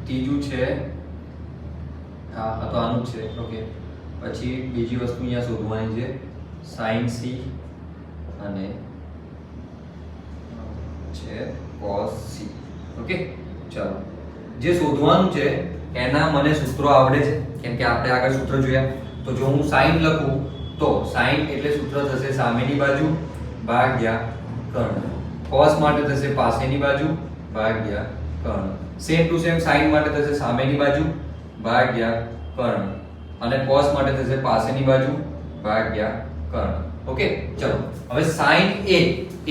ત્રીજું છે તો આનું છે. ઓકે, પછી બીજી વસ્તુ અહીંયા શોધવાની છે sin C અને છે cos C. ઓકે, ચાલો જે શોધવાનું છે એના મને સૂત્રો આવડે છે કેમ કે આપણે આગળ સૂત્ર જોયા. તો જો હું sin લખું તો sin એટલે સૂત્ર થશે સામેની બાજુ ભાગ્યા કર્ણ, cos માટે થશે પાસેની બાજુ ભાગ્યા કર્ણ, સેમ ટુ સેમ sin માટે થશે સામેની બાજુ ભાગ્યા કર્ણ અને cos માટે થશે પાસેની બાજુ ભાગ્યા કર્ણ. ઓકે, ચલો હવે sin A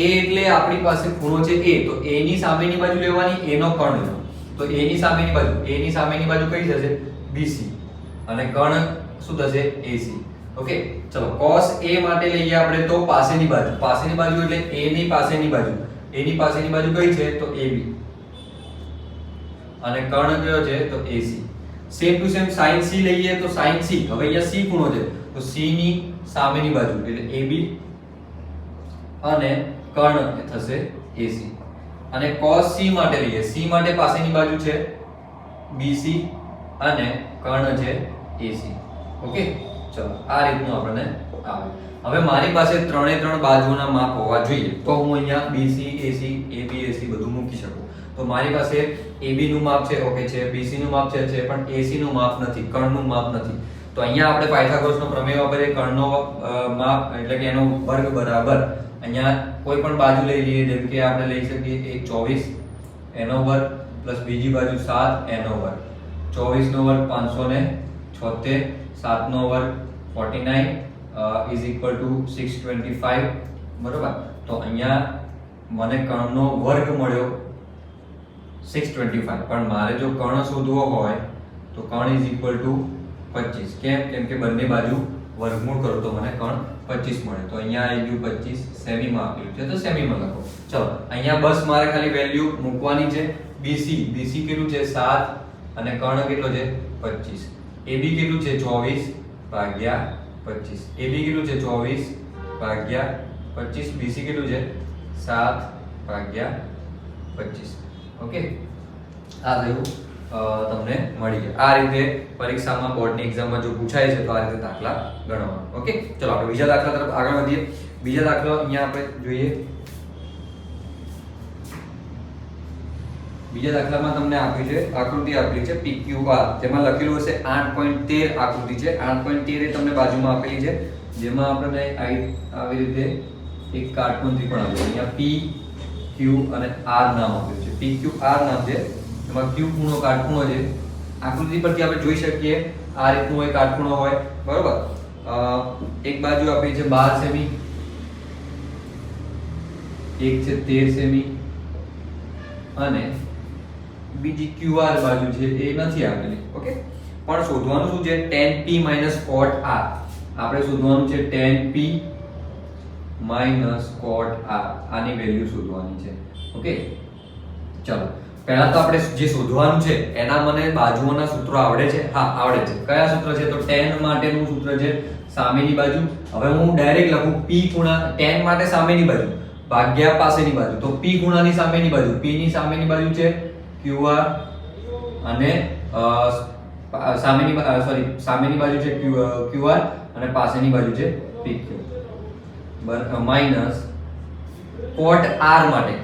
એટલે આપણી પાસે ખૂણો છે A, તો A ની સામેની બાજુ લેવાની, A નો કર્ણ લેવાનો. તો A ની સામેની બાજુ કઈ થશે BC અને કર્ણ શું થશે AC. ઓકે, ચલો cos A માટે લઈએ આપણે તો પાસેની બાજુ એટલે A ની પાસેની બાજુ કઈ છે તો AB અને કર્ણ કયો છે તો AC. Same to same sin C લઈએ તો sin C, હવે અહીંયા C ખૂણો છે તો C ની સામેની બાજુ એટલે AB અને કર્ણ થશે AC. અને cos C માટે લઈએ, C માટે પાસેની બાજુ છે BC અને કર્ણ છે AC. ઓકે, ચલો આ રીતનું આપણને આવે. હવે મારી પાસે ત્રણે ત્રણ બાજુના માપ હોવા જોઈએ તો હું અહીંયા BC AC AB AC બધું મૂકી શકું. તો મારી પાસે AB નું માપ છે, ઓકે છે, BC નું માપ છે પણ AC નું માપ નથી, કર્ણનું માપ નથી. તો અહીંયા આપણે પાયથાગોરસનો પ્રમેય વાપરીએ. કર્ણનો માપ એટલે કે એનો વર્ગ બરાબર અહીંયા કોઈ પણ બાજુ લઈ લઈએ, જેમ કે આપણે લઈ શકીએ 24 એનો વર્ગ પ્લસ બીજી બાજુ 7 એનો વર્ગ, 24 નો વર્ગ 576, 7 નો વર્ગ 49 ઇઝ ઇક્વલ ટુ 625 બરોબર. તો અહીંયા મને કર્ણનો વર્ગ મળ્યો 625, પણ મારે જો કર્ણ શોધવો હોય તો કર્ણ ઇઝ ઇક્વલ ટુ 25. કેમ કે બંને બાજુ વર્ગમૂળ કરો તો મને કર્ણ 25 મળે. તો અહીંયા આવી ગયું 25, સેમીમાં આપેલું છે તો સેમીમાં લખો. ચલો અહીંયા બસ મારે ખાલી વેલ્યુ મૂકવાની છે. BC કેટલું છે 7 અને કર્ણ કેટલો છે 25. AB કેટલું છે 24 ભાગ્યા 25. AB કેટલું છે 24 ભાગ્યા 25. BC કેટલું છે 7 ભાગ્યા 25. ઓકે, આ થયું તમને મળી ગયા. આ રીતે પરીક્ષામાં બોર્ડની એક્ઝામમાં જો પૂછાય છે તો આ રીતે દાખલા ગણવાના. ઓકે, ચલો આપણે બીજા દાખલા તરફ આગળ વધીએ. બીજા દાખલો અહીંયા આપણે જોઈએ. બીજા દાખલામાં તમને આપ્યું છે આકૃતિ આપેલી છે PQR, જેમાં લખેલું હશે 8.13 આકૃતિ છે. 8.13 એ તમને બાજુમાં આપેલી છે, જેમાં આપણને આવી રીતે એક કાટકોણ ત્રિકોણ આપ્યું. અહીંયા P Q અને R નામ આપ્યું છે. PQR નામ છે, એમાં Q ખૂણો કાટખૂણો છે. આકૃતિ પરથી આપણે જોઈ શકીએ આ રીતનું એક કાટખૂણો હોય બરોબર. એક બાજુ આપી છે 12 સેમી, એક છે 13 સેમી અને બીજી QR બાજુ છે એ નથી આપેલી. ઓકે, પણ શોધવાનું શું છે tan P cot R. આપણે શોધવાનું છે tan P cot R, આની વેલ્યુ શોધવાની છે. ઓકે, ચલો પહેલા તો આપણે જે શોધવાનું છે એના મને બાજુઓના સૂત્રો આવડે છે. હા આવડે છે. કયા સૂત્ર છે તો tan માટેનું સૂત્ર છે સામેની બાજુ. હવે હું ડાયરેક્ટ લખું P ખૂણા, tan માટે સામેની બાજુ ભાગ્યા પાસેની બાજુ. તો P ખૂણાની સામેની બાજુ, P ની સામેની બાજુ છે QR અને સામેની બાજુ છે QR અને પાસેની બાજુ છે PQ. માઇનસ કોટ r માટે,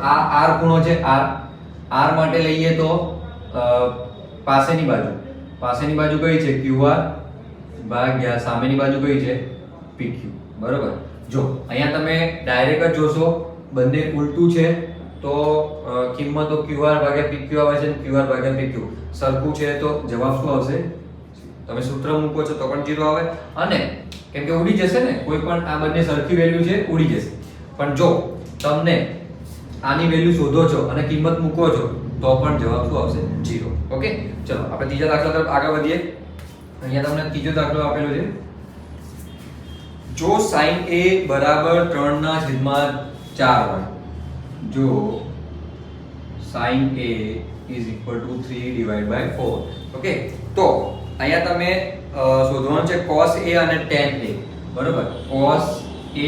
આ r ખૂણો છે, r માટે લઈએ તો પાસેની બાજુ કઈ છે qr ભાગ્યા સામેની બાજુ કઈ છે pq, બરોબર. જો અહીંયા તમે ડાયરેક્ટ જ જોશો બંને ઉલટું છે તો કિંમતો qr ભાગ્યા pq આવે છે, qr ભાગ્યા pq સરખું છે તો જવાબ શું આવશે? તમે સૂત્ર મૂકો છો તો પણ 0 આવે, અને કેમ કે ઉડી જશે ને, કોઈ પણ આ બંને સરખી વેલ્યુ છે ઉડી જશે. પણ જો તમને આની વેલ્યુ શોધો છો અને કિંમત મૂકો છો તો પણ જવાબ શું આવશે? 0. ઓકે, ચલો આપણે ત્રીજા દાખલા તરફ આગળ વધીએ. અહીંયા તમને ત્રીજો દાખલો આપેલો છે. જો sin a બરાબર 3/4 હોય, જો sin a is equal to 3/4, okay, તો અહીંયા તમે શોધવાનું છે cos a અને tan a, બરોબર. cos a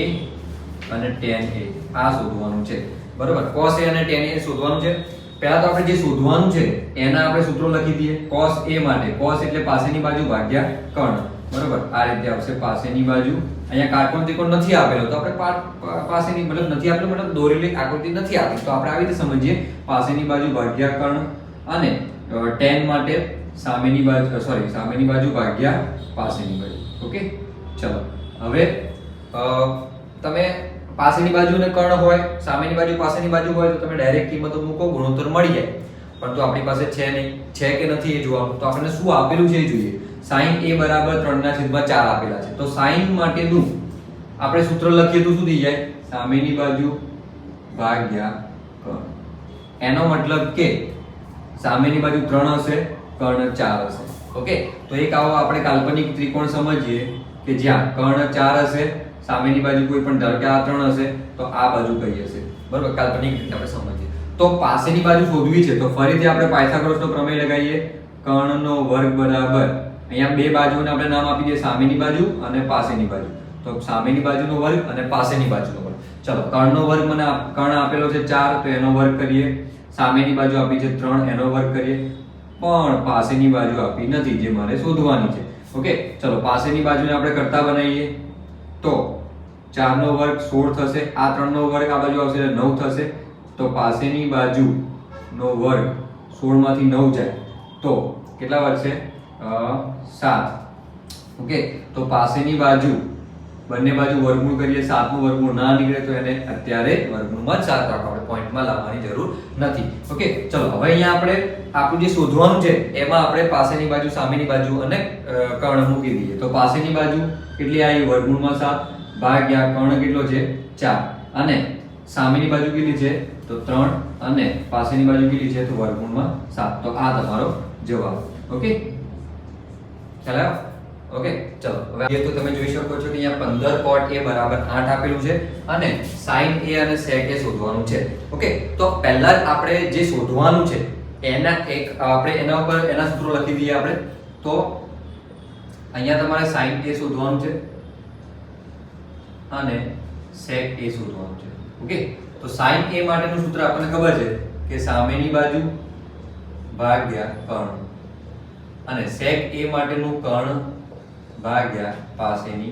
અને tan a આ શોધવાનું છે, બરોબર. cos a અને tan a શોધવાનું છે. પહેલા તો આપણે જે શોધવાનું છે એના આપણે સૂત્રો લખી દઈએ. cos a માટે cos એટલે પાસેની બાજુ ભાગ્યા કર્ણ, બરોબર. આ રીતે આવશે પાસેની બાજુ. અહીંયા કાટકોણ ત્રિકોણ નથી આપેલો તો આપણે પાસેની મતલબ નથી આપેલો, મતલબ દોરેલી આકૃતિ નથી આપી તો આપણે આવી રીતે સમજીએ પાસેની બાજુ ભાગ્યા કર્ણ, અને tan માટે સામેની બાજુ ભાગ્યા પાસેની બાજુ. ઓકે, ચલો હવે તમે પાસેની બાજુ અને કર્ણ હોય, સામેની બાજુ પાસેની બાજુ હોય તો તમે ડાયરેક્ટ કિંમતો મૂકો, ગુણોત્તર મળી જાય. પરંતુ આપણી પાસે છે નહીં, છે કે નથી એ જોવાનું, તો આપણને શું આપેલું છે એ જોઈએ. sin a બરાબર 3/4 આપેલા છે, તો sin માટેનું આપણે સૂત્ર લખીએ તો શું થઈ જાય? સામેની બાજુ ભાગ્યા કર્ણ. એનો મતલબ કે સામેની બાજુ 3 હશે, કર્ણ 4 હશે. ઓકે, તો એક આવો આપણે કાલ્પનિક ત્રિકોણ સમજીએ કે જ્યાં કર્ણ 4 હશે, સામેની બાજુ કોઈ પણ ધારો કે આ 3 હશે તો આ બાજુ કઈ હશે, બરોબર. કાલ્પનિક રીતે આપણે સમજીએ. તો પાસેની બાજુ શોધવી છે તો ફરીથી આપણે પાયથાગોરસનો પ્રમેય લગાવીએ. કર્ણનો વર્ગ બરાબર, અહીંયા બે બાજુને આપણે નામ આપી દઈએ, સામેની બાજુ અને પાસેની બાજુ. તો સામેની બાજુનો વર્ગ અને પાસેની બાજુનો વર્ગ. ચલો, કર્ણનો વર્ગ મને કર્ણ આપેલો છે 4 તો એનો વર્ગ કરીએ. સામેની બાજુ આપી છે 3 એનો વર્ગ કરીએ. પણ પાસેની બાજુ આપી નથી જે મારે શોધવાની છે. ઓકે, ચલો પાસેની બાજુને આપણે કરતા બનાવીએ તો 4 નો વર્ગ 16 થશે, આ 3 નો વર્ગ આ બાજુ આવશે એટલે 9 થશે. તો પાસેની બાજુનો વર્ગ 16 માંથી 9 જાય તો કેટલા વર્ગ છે? 7. ઓકે, તો પાસેની બાજુ બંને બાજુ વર્ગમૂળ કરીએ, 7 નું વર્ગમૂળ ના નીકળે તો એને અત્યારે વર્ગમૂળમાં જ 7 રાખો, આપણે પોઈન્ટમાં લાવવાની જરૂર નથી. ઓકે, ચલો હવે અહીંયા આપણે આપણું જે શોધવાનું છે એમાં આપણે પાસેની બાજુ, સામેની બાજુ અને કર્ણ મૂકી દઈએ. તો પાસેની બાજુ કેટલી આવી? વર્ગમૂળમાં 7 ભાગ્યા કર્ણ કેટલો છે? 4, અને સામેની બાજુ કેટલી છે? તો 3, અને પાસેની બાજુ કેટલી છે? તો વર્ગમૂળમાં 7. તો આ તમારો જવાબ. ઓકે, ચાલો. ઓકે, ચલો હવે એ તો તમે જોઈ શકો છો કે અહીંયા 15 cot a બરાબર 8 આપેલું છે અને sin a અને sec a શોધવાનું છે. ઓકે, તો પહેલા જ આપણે જે શોધવાનું છે આપણે એના ઉપર એના સૂત્રો લખી દઈએ આપણે. તો અહીંયા તમારે sin a શોધવાનું છે અને sec a શોધવાનું છે. ઓકે, તો sin a માટેનું સૂત્ર આપણને ખબર છે કે સામેની બાજુ ભાગ્યા કર્ણ, અને sec a માટેનું કર્ણ ભાગ્યા પાસેની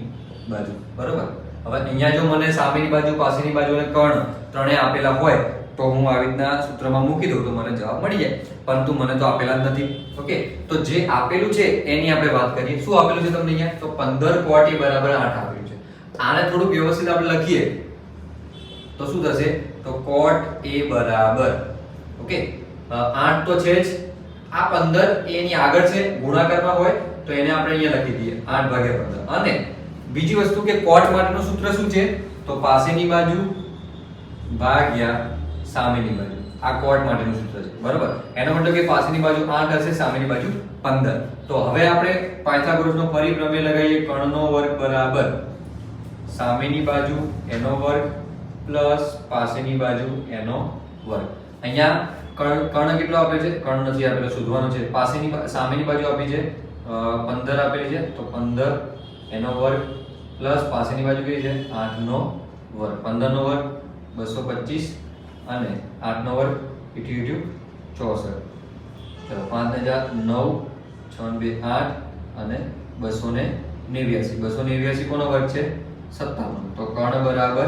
બાજુ, બરોબર. હવે અહીંયા જો મને સામેની બાજુ, પાસેની બાજુ અને કર્ણ ત્રણેય આપેલા હોય તો હું આવી રીતના સૂત્રમાં મૂકી દઉં તો મને જવાબ મળી જાય, પરંતુ મને તો આપેલા જ નથી. ઓકે, તો જે આપેલું છે એની આપણે વાત કરીએ. શું આપેલું છે તમને અહીંયા? તો 15 cot a બરાબર 8 આપેલું છે. આને થોડું વ્યવસ્થિત આપણે લખીએ તો શું થશે? તો cot a બરાબર, ઓકે, 8 તો છે જ, આ 15 એની આગળ છે, ગુણાકારમાં હોય તો એને આપણે અહીંયા લખી દઈએ 8/15. અને બીજી વસ્તુ કે cot માટેનું સૂત્ર શું છે? તો પાસેની બાજુ ભાગ્યા સામેની બાજુ. આ cot માટેનું સૂત્ર છે, બરોબર. એનો મતલબ કે પાસેની બાજુ 8 હશે, સામેની બાજુ 15. તો હવે આપણે પાયથાગોરસનો ફરી પ્રમેય લગાવીએ. કર્ણનો વર્ગ બરાબર સામેની બાજુ એનો વર્ગ પ્લસ પાસેની બાજુ એનો વર્ગ. અહીંયા કર્ણ કેટલો આપેલો છે? કર્ણ નથી આપેલો, શોધવાનો છે. સામેની બાજુ આપી છે 15 આપેલી છે, તો 15 એનો વર્ગ પ્લસ પાસેની બાજુ કેટલી છે? 8 નો વર્ગ. 15 નો વર્ગ 225 અને 8 નો વર્ગ 64. ચલો 5009 6 2 8 અને 289. 289 કોનો વર્ગ છે? 57. તો કર્ણ બરાબર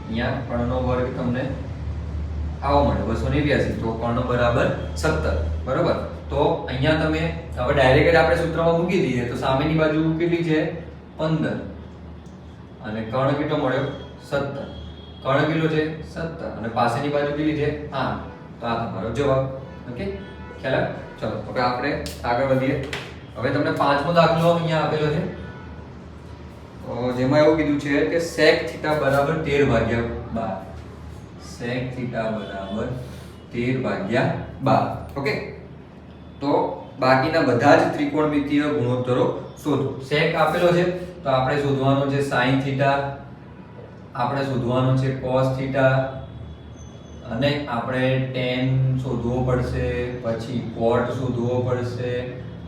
અહીંયા કર્ણનો વર્ગ તમને આવો મળે 289. તો કર્ણ બરાબર 17. બરોબર. તો અહીંયા તમે હવે ડાયરેક્ટ જ આપણે સૂત્રમાં મૂકી દઈએ તો સામેની બાજુ કેટલી છે 15 અને કર્ણ કેટલો મળ્યો 17. કર્ણ કેટલો છે 17 અને પાસેની બાજુ કેટલી છે 8. તો આ તમારો જવાબ. ઓકે, ખ્યાલ આવે? ચલો હવે આપણે આગળ વધીએ. હવે તમને પાંચમો દાખલો અહીંયા આપેલો છે, તો જેમાં એવું કીધું છે કે sec θ બરાબર 13/12. sec θ બરાબર 13/12. ઓકે, તો બાકીના બધા જ ત્રિકોણમિતિય ગુણોત્તરો શોધો. sec આપેલો છે તો આપણે શોધવાનો છે sin θ, આપણે શોધવાનો છે cos θ, અને આપણે tan શોધવો પડશે, પછી cot શોધવો પડશે,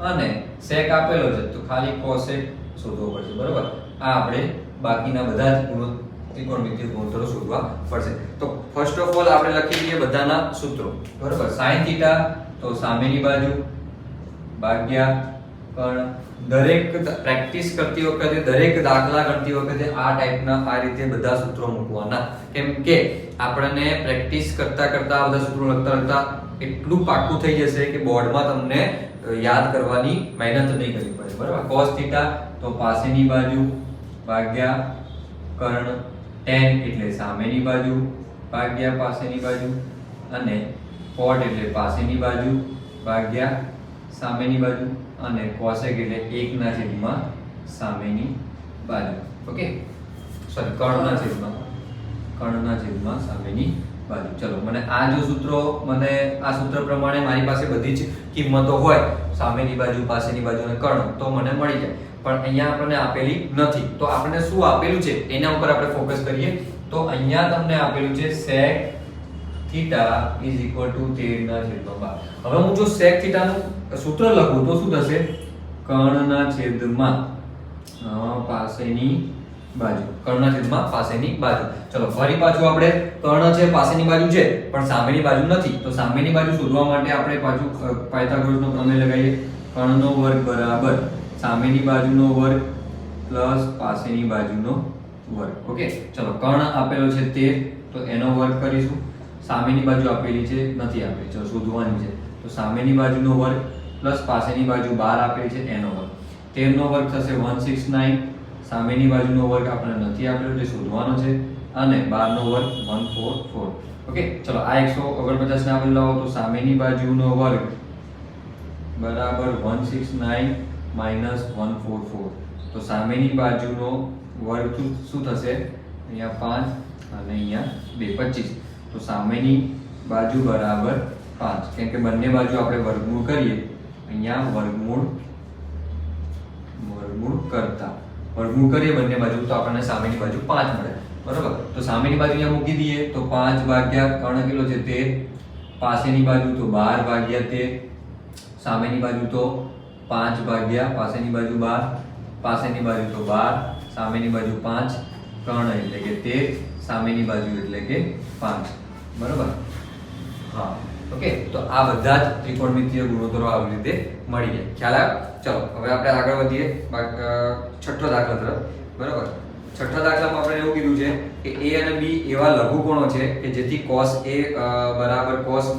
અને sec આપેલો છે તો ખાલી cosec શોધવો પડશે. બરોબર. આ આપણે બાકીના બધા જ ત્રિકોણમિતિય ગુણોત્તરો શોધવા પડશે. તો ફર્સ્ટ ઓફ ઓલ આપણે લખી દઈએ બધાના સૂત્રો. બરોબર. sin θ તો સામેની બાજુ ભાગ્યા કર્ણ. દરેક પ્રેક્ટિસ કરતી વખતે, દરેક દાખલા ગણતી વખતે આ ટાઈપના આ રીતે બધા સૂત્રો મૂકવાના, કેમ કે આપણને પ્રેક્ટિસ કરતા કરતા બધા સૂત્રો લખતા એટલું પાક્કું થઈ જશે કે બોર્ડમાં તમને યાદ કરવાની મહેનત નહીં કરવી પડે. બરાબર. cos θ તો પાસેની બાજુ ભાગ્યા કર્ણ, tan એટલે સામેની બાજુ ભાગ્યા પાસેની બાજુ, અને cot એટલે પાસેની બાજુ ભાગ્યા સામેની બાજુ, અને cosec એટલે 1/2 સામેની બાજુ. ઓકે, સોરી, કર્ણના છેદમાં સામેની બાજુ. ચલો, મને આ જો સૂત્રો, મને આ સૂત્ર પ્રમાણે મારી પાસે બધી જ કિંમતો હોય, સામેની બાજુ, પાસેની બાજુ અને કર્ણ, તો મને મળી જાય. પણ અહીંયા આપણને આપેલી નથી, તો આપણને શું આપેલું છે એના ઉપર આપણે ફોકસ કરીએ. તો અહીંયા તમને આપેલું છે sec θ = 13/12. હવે હું જો sec θ નું સૂત્ર લખું તો શું થશે? કર્ણના છેદમાં પાસેની બાજુ, કર્ણના છેદમાં પાસેની બાજુ. ચલો ફરી પાછું આપણે કર્ણ છે, પાસેની બાજુ છે, પણ સામેની બાજુ નથી. તો સામેની બાજુ શોધવા માટે આપણે પાછું પાયથાગોરસનો પ્રમેય લગાવીએ. કર્ણનો વર્ગ બરાબર સામેની બાજુનો વર્ગ પ્લસ પાસેની બાજુનો વર્ગ. ઓકે, ચલો કર્ણ આપેલો છે 13, તો એનો વર્ગ કરીશું. સામેની બાજુ આપેલી છે, નથી આપેલી, ચલો શોધવાની છે. તો સામેની બાજુનો વર્ગ પ્લસ પાસેની બાજુ 12 આપેલી છે, એનો વર્ગ. 13 નો વર્ગ થશે 169. સામેની બાજુનો વર્ગ આપણે નથી આપેલો, એટલે શોધવાનો છે, અને 12 નો વર્ગ 144. ઓકે, ચલો આ 149 ને આપણે લાવો તો સામેની બાજુનો વર્ગ બરાબર 169 માઈનસ 144. તો સામેની બાજુનો વર્ગ શું થશે? અહીંયા 5 અને અહીંયા 2, 25. તો સામેની બાજુ બરાબર 5, કેમ કે બંને બાજુ આપણે વર્ગમૂળ કરીએ. અહીંયા વર્ગમૂળ કરતા વર્ગમૂળ કરીએ બંને બાજુ તો આપણને સામેની બાજુ 5 મળે. બરોબર. તો સામેની બાજુ અહીંયા મૂકી દઈએ તો 5 ભાગ્યા કર્ણ કેટલો છે 13, પાસેની બાજુ તો 12 ભાગ્યા 13, સામેની બાજુ તો 5 ભાગ્યા પાસેની બાજુ 12, પાસેની બાજુ તો 12, સામેની બાજુ 5, કર્ણ એટલે કે 13, સામેની બાજુ એટલે કે 5. બરોબર. હા, ઓકે. તો આ બધા જ ત્રિકોણમિતિય ગુણોત્તરો આવી રીતે મળી જાય. ખ્યાલ આવ્યો? ચલો હવે આપણે આગળ વધીએ છઠ્ઠો દાખલા તરફ. બરોબર. છઠ્ઠા દાખલામાં આપણે એવું કીધું છે કે a અને b એવા લઘુકોણો છે કે જેથી cos a બરાબર cos b.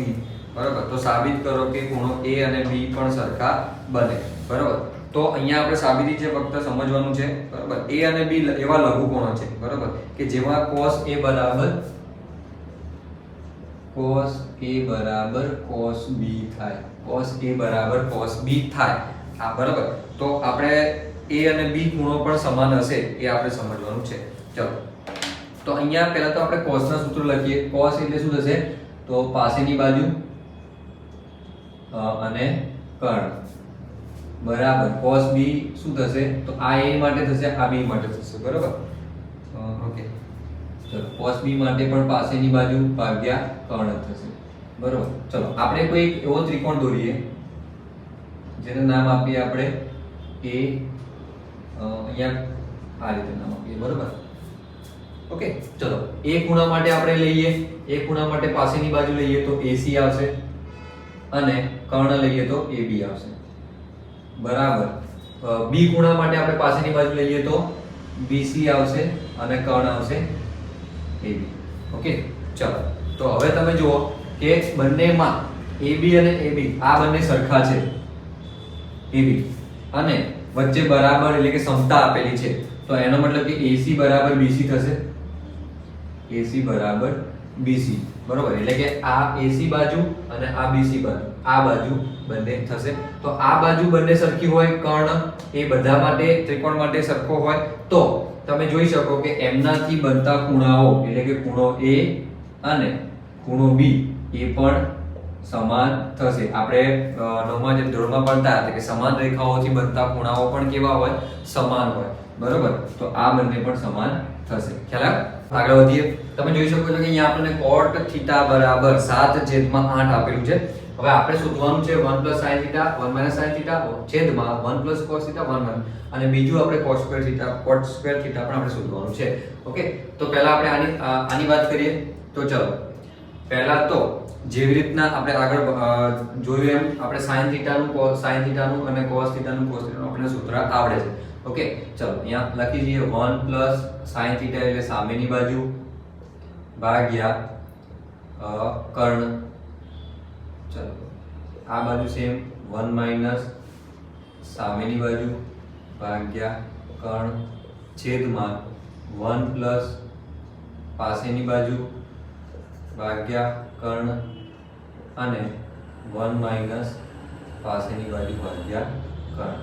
બરોબર. તો સાબિત કરો કે ખૂણો a અને b પણ સરખા બને. બરોબર. તો અહીંયા આપણે સાબિતી છે, ફક્ત સમજવાનું છે. બરોબર. a અને b એવા લઘુકોણો છે, બરોબર, કે જેમાં cos a બરાબર cos b થાય, cos a બરાબર cos b થાય. હા, બરાબર. તો આપણે a અને b ખૂણો પણ સમાન હશે એ આપણે સમજવાનું છે. ચલો, તો અહીંયા પહેલા તો આપણે cos ના સૂત્ર લખીએ. cos એટલે શું થશે? તો પાસેની બાજુ અને કર્ણ બરાબર cos b શું થશે? તો આ a માટે થશે, આ b માટે થશે. બરાબર. ઓકે, ચલો cos b માટે પણ પાસેની બાજુ ભાગ્યા કર્ણ થશે. બરાબર. ચલો આપણે કોઈ એવો ત્રિકોણ દોરીએ જેનું નામ આપીએ આપણે a. અહીંયા આ રીતે નામ આપીએ. બરાબર. ઓકે, ચલો a ખૂણા માટે આપણે લઈએ, a ખૂણા માટે પાસેની બાજુ લઈએ તો ac આવશે, અને કર્ણ લઈએ તો ab આવશે. બરાબર. b ખૂણા માટે આપણે પાસેની બાજુ લઈએ તો BC આવશે અને કર્ણ આવશે AB. ઓકે, ચલો તો હવે તમે જુઓ કે બંનેમાં AB અને AB આ બંને સરખા છે, AB અને વચ્ચે બરાબર એટલે કે સમતા આપેલી છે, તો એનો મતલબ કે AC બરાબર BC થશે, AC બરાબર BC, બરોબર. એટલે કે આ AC બાજુ અને આ BC બાજુ, આ બાજુ બંને થશે. તો આ બાજુ બંને સરખી હોય, કર્ણ એ બધા માટે ત્રિકોણ માટે સરખો હોય, તો તમે જોઈ શકો કે એમનાથી બનતા ખૂણાઓ એટલે કે ખૂણો A અને ખૂણો B એ પણ સમાન થશે. આપણે નવમા ધોરણમાં ભણતા હતા કે સમાન રેખાઓથી બનતા ખૂણાઓ પણ કેવા હોય, સમાન હોય, બરોબર. તો આ બંને પણ સમાન થશે. ખ્યાલ આગળ વધીએ. તમે જોઈ શકો છો કે અહીંયા આપણને cot θ બરાબર 7/8 આપેલું છે. હવે આપણે શોધવાનું છે 1 + sin θ 1 - sin θ છેદમાં 1 + cos θ 1 અને બીજું આપણે cos square θ cot square θ પણ આપણે શોધવાનું છે. ઓકે, તો પહેલા આપણે આની વાત કરીએ. તો ચલો પહેલા તો જેવી રીતના આપણે આગળ જોયું એમ આપણે sin θ નું અને cos θ નું આપણે સૂત્ર આવડે છે. ઓકે, ચલો અહીંયા લખી દઈએ 1 + sin θ એટલે સામેની બાજુ ભાગ્યા કર્ણ. ચલો આ બાજુ સેમ 1 - સામેની બાજુ ભાગ્યા કર્ણ છેદમાં 1 + પાસેની બાજુ ભાગ્યા કર્ણ અને 1 - પાસેની બાજુ ભાગ્યા કર્ણ.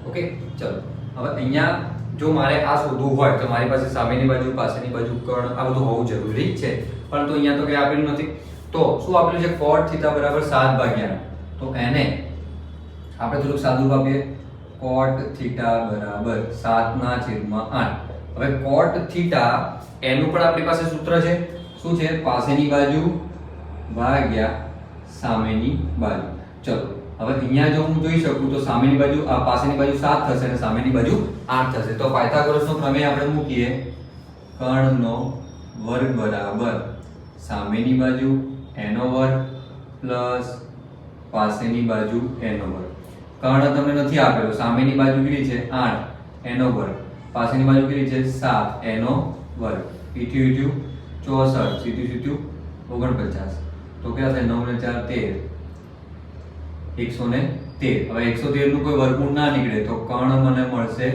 ઓકે, ચલો હવે અહીંયા જો મારે આ શોધવું હોય તો મારી પાસે સામેની બાજુ પાસેની બાજુ કર્ણ આ બધું હોવું જરૂરી છે, પરંતુ અહીંયા તો કંઈ આપેલું નથી. તો શું આપેલું છે cot θ બરાબર 7/8. તો એને આપણે થોડુંક સાદું આપીએ, cot θ બરાબર 7/8. હવે cot θ એનું પણ આપણી પાસે સૂત્ર છે. શું છે? પાસેની બાજુ ભાગ્યા સામેની બાજુ. ચલો હવે અહીંયા જો હું જોઈ શકું તો સામેની બાજુ આ પાસેની બાજુ 7 થશે અને સામેની બાજુ 8 થશે. તો પાયથાગોરસનો પ્રમેય આપણે મૂકીએ, કર્ણનો વર્ગ બરાબર સામેની બાજુ એનો વર્ગ પ્લસ પાસેની બાજુ એનો વર્ગ. કર્ણ તમને નથી આપેલો, સામેની બાજુ કેટલી છે 8 એનો વર્ગ, પાસેની બાજુ કેટલી છે 7 એનો વર્ગ. ઈઠ્યું 64 સીધું 49. તો કેટલા થાય 9 ને 4 13 113. હવે 113 નું કોઈ વર્ગમૂળ ના નીકળે તો કર્ણ મને મળશે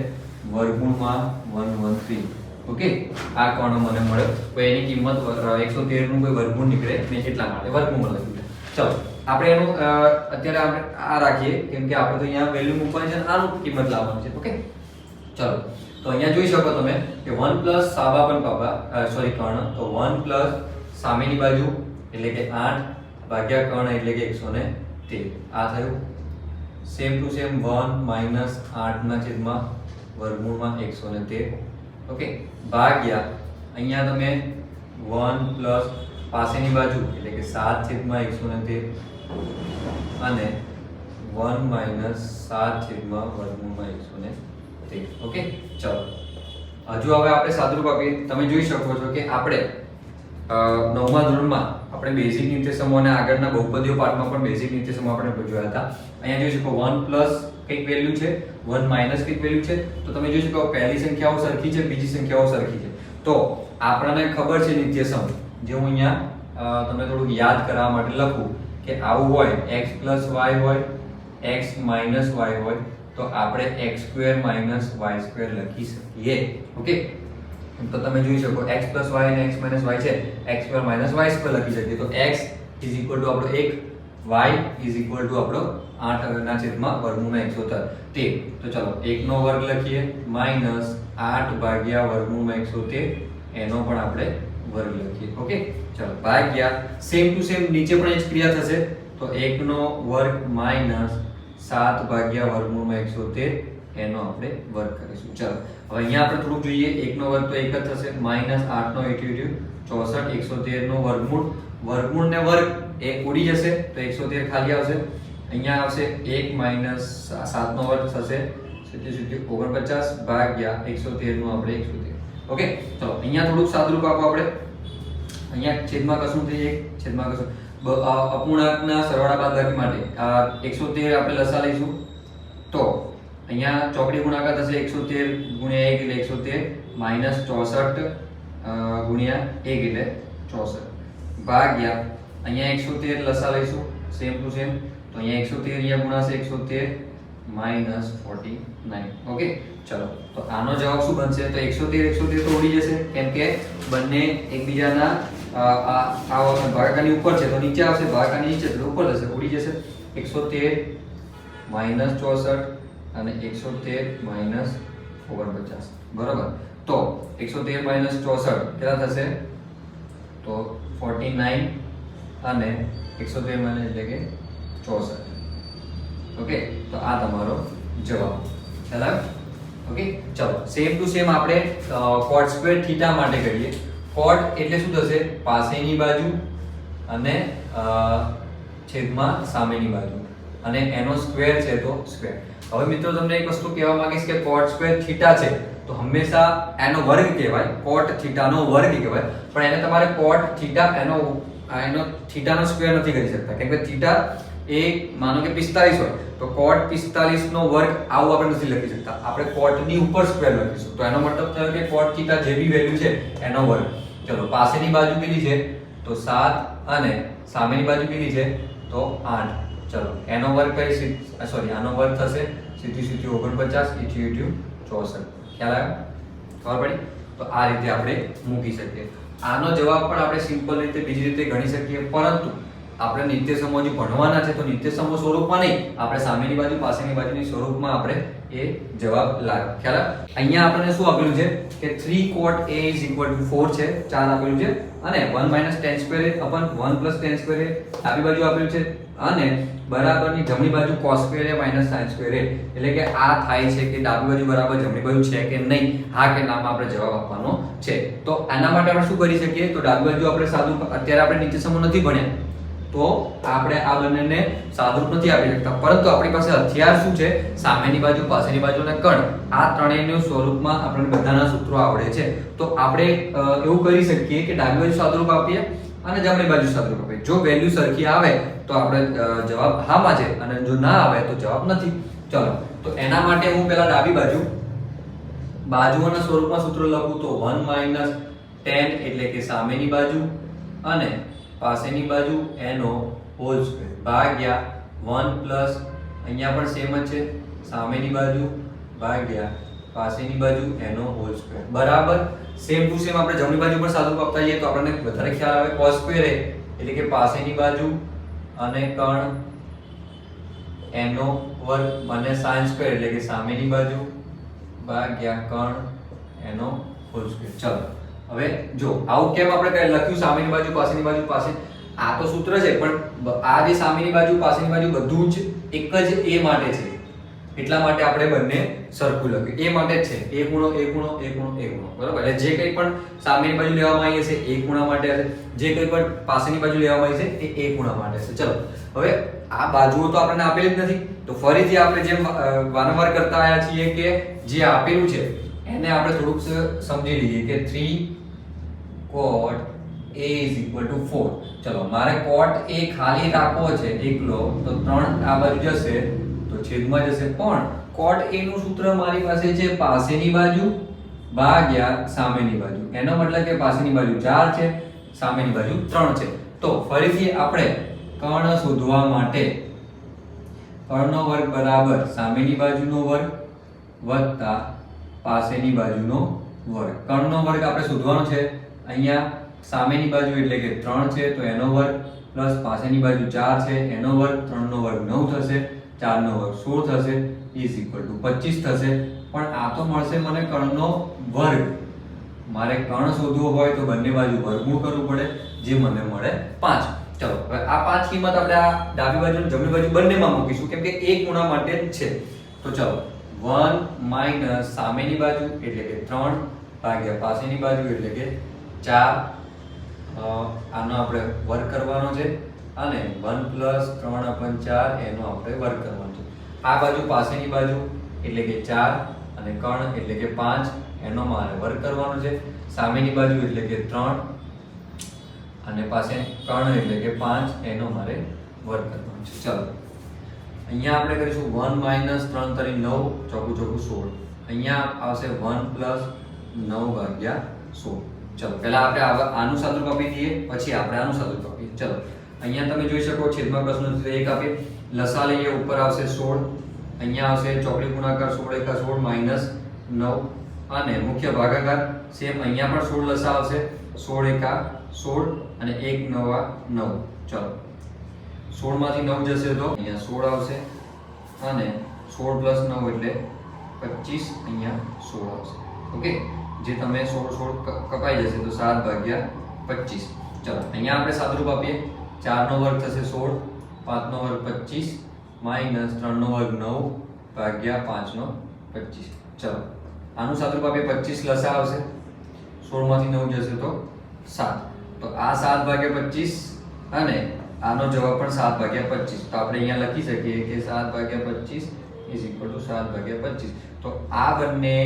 વર્ગમૂળમાં 113. ઓકે, આ કર્ણ મને મળે તો એની કિંમત 113 નું કોઈ વર્ગમૂળ નીકળે નહીં એટલા માટે વર્ગમૂળ લખ્યું છે. ચલો આપણે એનું અત્યારે આપણે આ રાખીએ કેમ કે આપણે તો અહીંયા વેલ્યુ મૂકવાની છે અને આનું કિંમત લાવવાની છે. ઓકે, ચલો તો અહીંયા જોઈ શકો તમે કે 1 + સાબા પણ પાપા સોરી કર્ણ, તો 1 + સામેની બાજુ એટલે કે 8 ભાગ્યા કર્ણ એટલે કે 113. આ થયું સેમ ટુ સેમ 1 - 8 વર્ગમૂળમાં 113. ઓકે, ભાગ્યા અહીંયા તમે 1 + પાસેની બાજુ એટલે કે 7/113 અને 1 - 7/113. ઓકે, ચલો હજુ હવે આપણે સાદુરૂપ આપીએ. તમે જોઈ શકો છો કે આપણે નવમા ધોરણમાં આપણે બેઝિક નિત્યસમો અને આગળના બહુપદીઓ પાઠમાં પણ બેઝિક નિત્યસમો આપણે જોયા હતા. અહીંયા જોઈ શકો 1 + કઈક વેલ્યુ છે, 1 - કઈક વેલ્યુ છે. તો તમે જોઈ શકો પહેલી સંખ્યાઓ સરખી છે, બીજી સંખ્યાઓ સરખી છે. તો આપણને ખબર છે નિત્યસમ, જે હું અહીંયા તમને થોડુંક યાદ કરાવવા માટે લખું કે આવું હોય x + y હોય, x - y હોય તો આપણે x² - y² લખી શકીએ. ઓકે, તો તમે જોઈ શકો x + y અને x - y છે, x² - y² લખી શકીએ. તો x = આપણો 1, y = આપણો 8/113. તો ચલો 1 નો વર્ગ લખીએ -8/113 એનો પણ આપણે વર્ગ લખીએ. ઓકે, ચલો ભાગ્યા સેમ ટુ સેમ નીચે પણ એ જ ક્રિયા થશે. તો 1 નો વર્ગ -7/113 એનો આપણે વર્ગ કરીશું. ચલો હવે અહીંયા આપણે થોડું જોઈએ. 1 નો વર્ગ તો 1 જ થશે, -8 નો 64 113 નો વર્ગમૂળ ને વર્ગ એ ઉડી જશે તો 113 ખાલી આવશે. અહીંયા આવશે 1 - 7 નો વર્ગ થશે 49 ભાગ્યા 113 નું આપણે 113. ઓકે, ચલો અહીંયા થોડુંક સાદુરૂપ આપો આપણે. અહીંયા છેદમાં કશું થઈ જાય, છેદમાં કશું અપૂર્ણાંકના સરવાળા બાદબાકી માટે 113 આપણે લસા લઈશું. તો અહીંયા ચોકડી ગુણાકાર થશે 113 × 1 એટલે 113 -64 ગુણ્યા 1 એટલે 64 ભાગ્યા અહીંયા 113 લસા લઈશું સેમ ટુ સેમ, તો અહીંયા 113 અહીંયા ગુણાશે 113 -49. ઓકે, ચલો તો આનો જવાબ શું બનશે? તો 113 તો ઉડી જશે કેમ કે બંને એકબીજાના આ ભાગાકારની ઉપર છે તો નીચે આવશે, ભાગાકારની નીચે એટલે ઉપર જશે, ઉડી જશે. 113 -64 અને 113 -49 બરોબર. તો 113 -64 કેટલા થશે? તો 49 અને 113 એટલે કે 64. ઓકે, તો આ તમારો જવાબ. ખ્યાલ આવ્યો? ઓકે, ચલો સેમ ટુ સેમ આપણે cot સ્ક્વેર થીટા માટે કરીએ. cot એટલે શું થશે? પાસેની બાજુ અને છેદમાં સામેની બાજુ અને એનો સ્ક્વેર છે તો સ્ક્વેર. હવે મિત્રો તમને એક વસ્તુ કહેવા માંગીશ કે cot સ્ક્વેર થીટા છે તો હંમેશા એનો વર્ગ કહેવાય, cot થીટાનો વર્ગ કહેવાય, પણ એને તમારે cot થીટા એનો થીટાનો સ્ક્વેર નથી કરી શકતા કેમ કે થીટા એ માનો કે 45 હોય તો cot 45 નો વર્ગ આવું આપણે નથી લખી શકતા, આપણે cot ની ઉપર સ્ક્વેર લખીશું. તો એનો મતલબ થયો કે cot થીટા જે બી વેલ્યુ છે એનો વર્ગ. ચલો પાસેની બાજુ કેટલી છે? તો 7 અને સામેની બાજુ કેટલી છે? તો 8. ચલો એનો વર્ગ કઈ આનો વર્ગ થશે સીધી 49 ઈટ્યુ 64. ખ્યાલ આવ્યો? ખબર પડી? તો આ રીતે આપણે મૂકી શકીએ. આનો જવાબ પણ આપણે સિમ્પલ રીતે બીજી રીતે ગણી શકીએ, પરંતુ આપણે નિત્ય સમૂહ હજુ ભણવાના છે તો નિત્ય સમૂહ સ્વરૂપમાં નહીં, આપણે સામેની બાજુ પાસેની બાજુની સ્વરૂપમાં આપણે એ જવાબ લાવ્યો. ખ્યાલ આવે? અહીંયા આપણને શું આપેલું છે કે 3 cot a = 4 છે, 4 આપેલું છે અને 1 - tan² upon 1 + tan² ડાબી બાજુ આપેલું છે અને બરાબરની જમણી બાજુ cos² a - sin² એટલે કે આ થાય છે કે ડાબી બાજુ બરાબર જમણી બાજુ છે કે નહીં, હા કે નામાં આપણે જવાબ આપવાનો છે. તો આના માટે આપણે શું કરી શકીએ? તો ડાબી બાજુ આપણે સાદું, અત્યારે આપણે નિત્ય સમૂહ નથી ભણ્યા તો આપણે આ બંનેને સાદુરૂપ નથી આપી શકતા, પરંતુ આપણી પાસે હથિયાર શું છે? સામેની બાજુ પાસેની બાજુ અને કણ. આ ત્રણેયનું સ્વરૂપમાં આપણને બધાના સૂત્રો આવડે છે. તો આપણે એવું કરી શકીએ કે ડાબી બાજુ સાદુરૂપ આપીએ અને જમણી બાજુ સાદુરૂપ આપીએ. જો વેલ્યુ સરખી આવે તો આપણે જવાબ હામાં છે અને જો ના આવે તો જવાબ નથી. ચલો તો એના માટે હું પહેલા ડાબી બાજુઓના સ્વરૂપમાં સૂત્ર લખું તો 1 - tan એટલે કે સામેની બાજુ અને પાસેની બાજુ એનો હોલ સ્ક્વેર ભાગ્યા 1 પ્લસ અહીંયા પણ સેમ જ છે સામેની બાજુ ભાગ્યા પાસેની બાજુ એનો હોલ સ્ક્વેર બરાબર. સેમ ટુ સેમ આપણે જમણી બાજુ પર સાદુરૂપ આપતા જઈએ તો આપણને વધારે ખ્યાલ આવે. cos સ્ક્વેર એટલે કે પાસેની બાજુ અને કણ એનો વર્ગ અને sin સ્ક્વેર એટલે કે સામેની બાજુ ભાગ્યા કણ એનો હોલ સ્ક્વેર. ચલો હવે જો આવું કેમ આપણે લખ્યું સામેની બાજુ પાસેની બાજુ પાસે? આ તો સૂત્ર છે પણ આ જે સામેની બાજુ પાસેની બાજુ બધું જ એક જ a માટે છે એટલા માટે આપણે બંને સરખું લખ્યું. a માટે જ છે, a ખૂણો a ખૂણો a ખૂણો a ખૂણો બરાબર. એટલે જે કંઈ પણ સામેની બાજુ લેવામાં આવી છે a ખૂણા માટે હશે, જે કંઈ પણ પાસેની બાજુ લેવામાં આવી છે એ a ખૂણા માટે હશે. ચલો હવે આ બાજુઓ તો આપણને આપેલી જ નથી તો ફરીથી આપણે જેમ વારંવાર કરતા આવ્યા છીએ કે જે આપેલું છે એને આપણે થોડુંક સમજી લઈએ કે 3 cot a = 4. ચલો મારે cot a ખાલી રાખવો છે એકલો તો 3 આ બાજુ જશે તો છેદમાં જશે, પણ cot a નું સૂત્ર મારી પાસે છે પાસેની બાજુ ભાગ્યા સામેની બાજુ. એનો મતલબ કે પાસેની બાજુ 4 છે, સામેની બાજુ 3 છે. તો ફરીથી આપણે કર્ણ શોધવા માટે કર્ણનો વર્ગ બરાબર સામેની બાજુનો વર્ગ વત્તા પાસેની બાજુનો વર્ગ. કર્ણનો વર્ગ આપણે શોધવાનો છે. અહીંયા સામેની બાજુ એટલે કે 3 છે તો એનો વર્ગ પ્લસ પાસેની બાજુ 4 છે એનો વર્ગ, 3 નો વર્ગ 9 થશે, 4 નો વર્ગ 16 થશે = 25 થશે. પણ આ તો મળશે મને કર્ણનો વર્ગ. મારે કર્ણ શોધવો હોય તો બંને બાજુ વર્ગમૂળ કરવું પડે જે મને મળે 5. ચલો હવે આ 5 કિંમત આપણે આ ડાબી બાજુ અને જમણી બાજુ બંનેમાં મૂકીશું કેમ કે એક ખૂણા માટે જ છે. તો ચલો 1 - સામેની બાજુ એટલે કે 3 ભાગ્યા પાસેની બાજુ એટલે કે 4. આનો આપણે વર્ગ કરવાનો છે અને 1 + 3/4 એનો આપણે વર્ગ કરવાનો છે. આ બાજુ પાસેની બાજુ એટલે કે 4 અને કર્ણ એટલે કે 5 એનો મારે વર્ગ કરવાનો છે. સામેની બાજુ એટલે કે 3 અને પાસે કર્ણ એટલે કે 5 એનો મારે વર્ગ કરવાનો છે. ચલો અહીંયા આપણે કરીશું 1 - 3 * 9 = 16. અહીંયા આવશે 1 + 9 ભાગ્યા 16. ચલો પહેલા આપણે આનું સાદુરૂપ આપી દઈએ, પછી આપણે આનું સાદુરૂપ આપીએ. ચલો અહીંયા તમે જોઈ શકો છેદમાં પ્રશ્ન 1 આપીએ, લસા લઈએ, ઉપર આવશે 16, અહીંયા આવશે ચોકડી ગુણાકાર 16 એકા 16 માઈનસ 9 અને મુખ્ય ભાગાકાર સેમ, અહીંયા પણ 16 લસા આવશે, 16 એકા 16 અને 1 નવા 9. ચલો 16 માંથી 9 જશે તો અહીંયા 16 આવશે અને 16 પ્લસ 9 એટલે 25, અહીંયા 16 આવશે. ઓકે, જે તમે 16 કપાઈ જશે તો 7 ભાગ્યા 25. ચલો અહીંયા આપણે સાદુરૂપ આપીએ, 4 નો વર્ગ થશે 16, 5 નો વર્ગ 25 માઈનસ 3 નો વર્ગ 9 ભાગ્યા 5 નો 25. ચલો આનું સાદુરૂપ આપીએ, 25 લસા આવશે, 16 માંથી 9 જશે તો 7, તો આ 7 ભાગ્યા 25 અને આનો જવાબ પણ 7 ભાગ્યા 25. તો આપણે અહીંયા લખી શકીએ કે 7 ભાગ્યા 25 ઇઝ ઇક્વલ ટુ 7 ભાગ્યા 25. તો આ બંને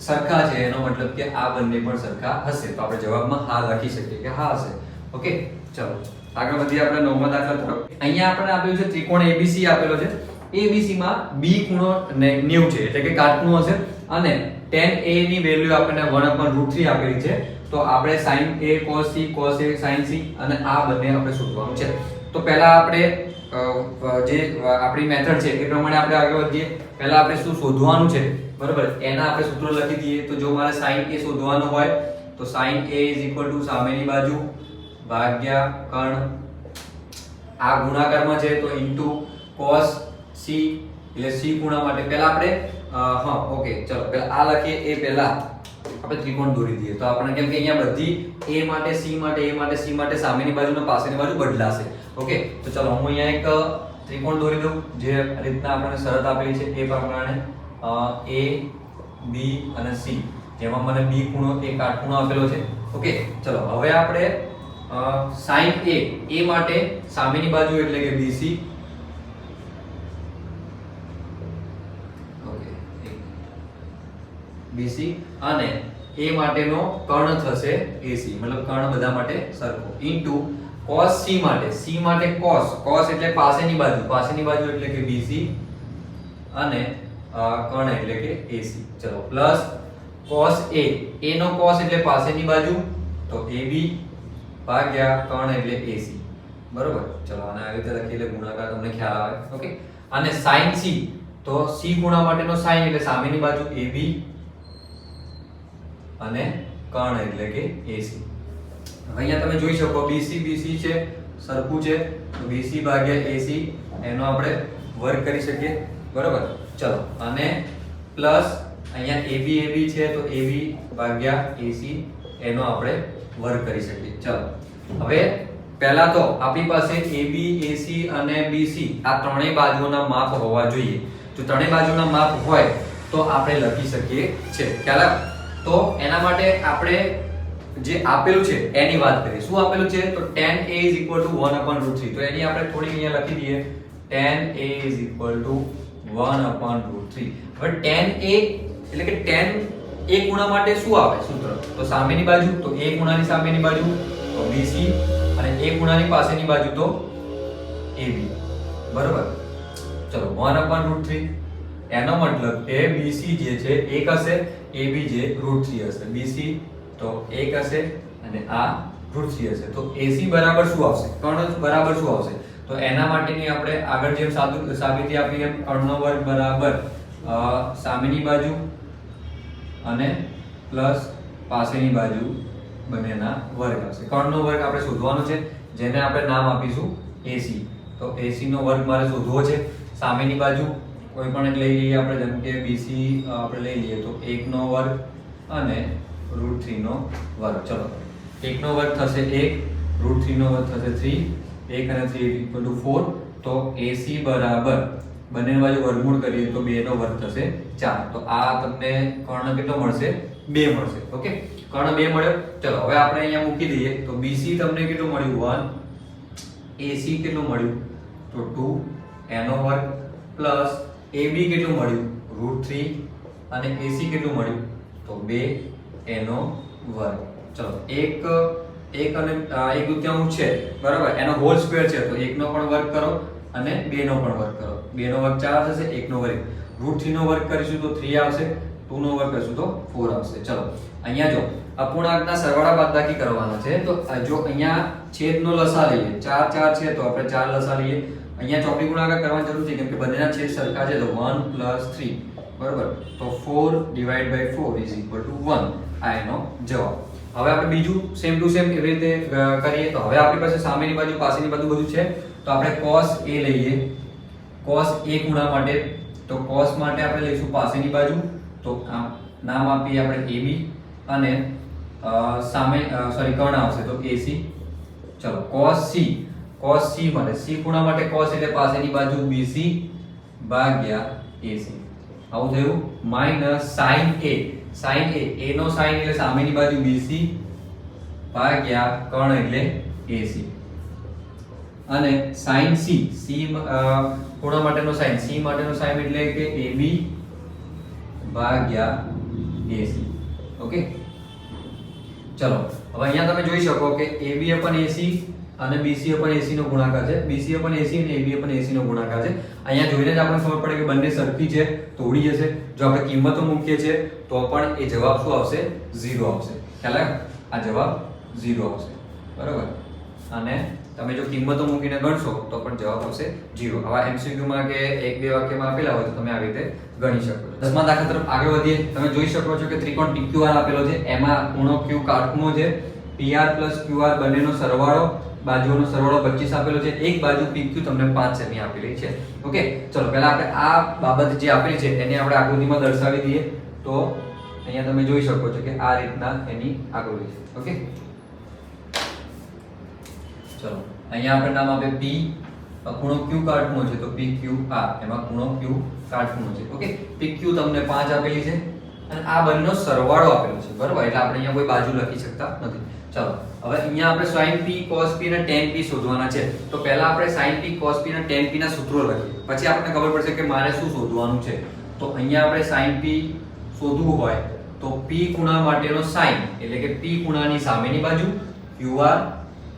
સરખા છે, એનો મતલબ કે આ બંને પણ સરખા હશે, તો આપણે જવાબમાં હા લખી શકીએ કે હા હશે. ઓકે, ચલો આગળ વધીએ આપણે 9મા દાખલા તરફ. અહીંયા આપણે આપ્યું છે ત્રિકોણ ABC આપેલો છે, ABC માં B ખૂણો 90 છે એટલે કે કાટખૂણો હશે અને tan A ની વેલ્યુ આપણને 1/√3 આપેલી છે. તો આપણે sin A cos C cos A sin C અને આ બંને આપણે શોધવાનું છે. તો પહેલા આપણે જે આપણી મેથડ છે એ પ્રમાણે આપણે આગળ વધીએ. પહેલા આપણે શું શોધવાનું છે, બરાબર, એના આપણે સૂત્ર લખી દઈએ. તો જો મારે sin A શોધવાનું હોય તો sin A = સામેની બાજુ ભાગ્યા કર્ણ, આ ગુણાકારમાં છે તો ઇન્ટુ cos C એટલે C ખૂણા માટે પહેલા આપણે ઓકે ચલો પહેલા આ લખીએ. એ પહેલા આપણે ત્રિકોણ દોરી દઈએ. તો આપણે કેમ કે અહીંયા બધી A માટે C માટે A માટે C માટે સામેની બાજુ અને પાછળની બાજુ બદલાશે. ઓકે, તો ચલો હું અહીંયા એક ત્રિકોણ દોરી દઉં જે રીતના આપણને શરત આપેલી છે એ પ્રમાણે A B અને C, જેમાં મને B ખૂણો એ કાટખૂણો આપેલો છે. ઓકે, ચલો હવે આપણે sin A માટે સામેની બાજુ એટલે કે BC, ઓકે BC અને A માટેનો કર્ણ થશે AC, મતલબ કર્ણ બધા માટે સરખો, ઇન્ટુ cos C માટે cos એટલે પાસેની બાજુ એટલે કે BC અને કર્ણ એટલે કે AC. ચલો પ્લસ cos A નો cos એટલે પાસેની બાજુ તો AB ભાગ્યા કર્ણ એટલે AC, બરોબર. ચલો આને આવી રીતે લખી એટલે ગુણાકાર તમને ખ્યાલ આવે. ઓકે, અને sin C તો C ગુણા માટેનો sin એટલે સામેની બાજુ AB અને કર્ણ એટલે કે AC. અહીંયા તમે જોઈ શકો BC છે સરખું છે, તો BC ભાગ્યા AC એનો આપણે વર્ગ કરી શકીએ, બરોબર. ચલો અને પ્લસ અહીંયા AB છે તો AB ભાગ્યા AC એનો આપણે વર્ગ કરી શકીએ. ચલો હવે પહેલા તો આપણી પાસે AB AC અને BC આ ત્રણેય બાજુઓના માપ હોવા જોઈએ. જો ત્રણેય બાજુના માપ હોય તો આપણે લખી શકીએ છે. ખ્યાલ આવે? તો એના માટે આપણે જે આપેલું છે એની વાત કરીએ. શું આપેલું છે? તો tan A = 1/√3. તો એની આપણે થોડી અહીંયા લખી દઈએ, tan A = 1/√3. હવે tan A એટલે કે tan A ખૂણા માટે શું આવે સૂત્ર? તો સામેની બાજુ તો A ખૂણાની સામેની બાજુ તો BC અને A ખૂણાની પાસેની બાજુ તો AB, બરોબર. ચલો 1/√3 એનો મતલબ કે BC જે છે 1 હશે, AB જે √3 હશે. BC તો 1 હશે અને આ √3 હશે. તો AC બરાબર શું આવશે? કર્ણ બરાબર શું આવશે? તો એના માટેની આપણે આગળ જેમ સાબિતી આપી એમ કર્ણનો વર્ગ બરાબર સામેની બાજુ અને પ્લસ પાસેની બાજુ બંનેના વર્ગ આવશે. કર્ણનો વર્ગ આપણે શોધવાનો છે જેને આપણે નામ આપીશું AC. તો AC નો વર્ગ મારે શોધવો છે. સામેની બાજુ કોઈ પણ લઈ લઈએ આપણે, જેમ કે BC આપણે લઈ લઈએ તો 1 નો વર્ગ અને √3 નો વર્ગ. ચલો 1 નો વર્ગ થશે 1, √3 નો વર્ગ થશે 3, 1 અને 3 = 4. તો AC બરાબર બંનેની બાજુ વર્ગમૂળ કરીએ તો 2 નો વર્ગ થશે 4. તો આ તમને કર્ણ કેટલો મળશે? 2 મળશે. ઓકે, કર્ણ 2 મળ્યો. ચલો હવે આપણે અહીંયા મૂકી દઈએ તો BC તમને કેટલું મળ્યું? 1, AC કેટલું મળ્યું? તો 2 એનો વર્ગ પ્લસ AB કેટલું મળ્યું? √3 અને AC કેટલું મળ્યું? તો 2 એનો વર્ગ. ચલો 1 અને 1/2 છે, બરાબર, એનો હોલ સ્ક્વેર છે તો 1 નો પણ વર્ગ કરો અને 2 નો પણ વર્ગ કરો. 2 નો વર્ગ 4 થશે, 1 નો વર્ગ √3 નો વર્ગ કરીશું તો 3 આવશે, 2 નો વર્ગ કરશું તો 4 આવશે. ચલો અહીંયા જો અપૂર્ણાંકના સરવાળા બાદબાકી કરવાના છે. તો જો અહીંયા છેદનો લસા લઈએ, 4 4 છે તો આપણે 4 લસા લઈએ. અહીંયા ચોકડી ગુણાકાર કરવાની જરૂર છે કેમ કે બંનેના છેદ સરખા છે. તો 1 + 3 બરાબર. તો 4 / 4 = 1. આ એનો જવાબ. હવે આપણે બીજું સેમ ટુ સેમ એવી રીતે કરીએ. તો હવે આપણી પાસે સામેની બાજુ પાછળની બાજુ બધું છે. તો આપણે cos a લઈએ. cos a ખૂણા માટે તો cos માટે આપણે લઈશું પાછળની બાજુ. તો નામ આપીએ આપણે ab અને સામે કર્ણ આવશે તો ac. ચલો cos c માટે c ખૂણા માટે cos એટલે પાછળની બાજુ bc ભાગ્યા ac. આવું થયું. માઈનસ sin a નો sin એટલે સામેની બાજુ bc ભાગ્યા કર્ણ એટલે ac. અને sin c ખૂણા માટેનો sin એટલે કે ab ભાગ્યા ac. ઓકે ચલો હવે અહીંયા તમે જોઈ શકો કે ab/ac અને bc/ac નો ગુણાકાર છે. bc/ac અને ab/ac નો ગુણાકાર છે. અહીંયા જોઈને જ આપણને ખબર પડે કે બંને સરખી છે તો ઉડી જશે. જો આપણે કિંમતો મૂકીએ છીએ તો પણ એ જવાબ શું આવશે? 0 આવશે. ખ્યાલ આવ્યો? આ જવાબ 0 આવશે. બરાબર. અને તમે જો કિંમતો મૂકીને ગણશો તો પણ જવાબ આવશે 0. આવા MCQ માં કે એક બે વાક્યમાં આપેલા હોય તો તમે આવી રીતે ગણી શકો છો. 10મા દાખલા તરફ આગળ વધીએ. તમે જોઈ શકો છો કે ત્રિકોણ PQR આપેલો છે. એમાં ખૂણો Q કાટખૂણો છે. PR + QR બંનેનો સરવાળો, બાજુઓનો સરવાળો 25 આપેલો છે. એક બાજુ PQ તમને 5 સેમી આપેલી છે. ઓકે ચલો પહેલા આપણે આ બાબત જે આપેલી છે એને આપણે આકૃતિમાં દર્શાવી દઈએ. તો અહીંયા તમે જોઈ શકો છો કે આ રીતના એની આકૃતિ છે. ઓકે ચલો અહીંયા આપણે નામ આપે P, ખૂણો Q કાટખૂણો છે તો PQR, એમાં ખૂણો Q કાટખૂણો છે. ઓકે PQ તમને 5 આપેલી છે અને આ બંનેનો સરવાળો આપેલો છે. બરાબર. એટલે આપણે અહીંયા કોઈ બાજુ લખી શકતા નથી. ચલો હવે અહીંયા આપણે sin p cos p અને tan p શોધવાના છે. તો પહેલા આપણે sin p cos p અને tan p ના સૂત્રો લખીએ. પછી આપણને ખબર પડશે કે મારે શું શોધવાનું છે. તો અહીંયા આપણે sin p શોધવું હોય તો p ખૂણા માટેનો sin એટલે કે p ખૂણાની સામેની બાજુ qr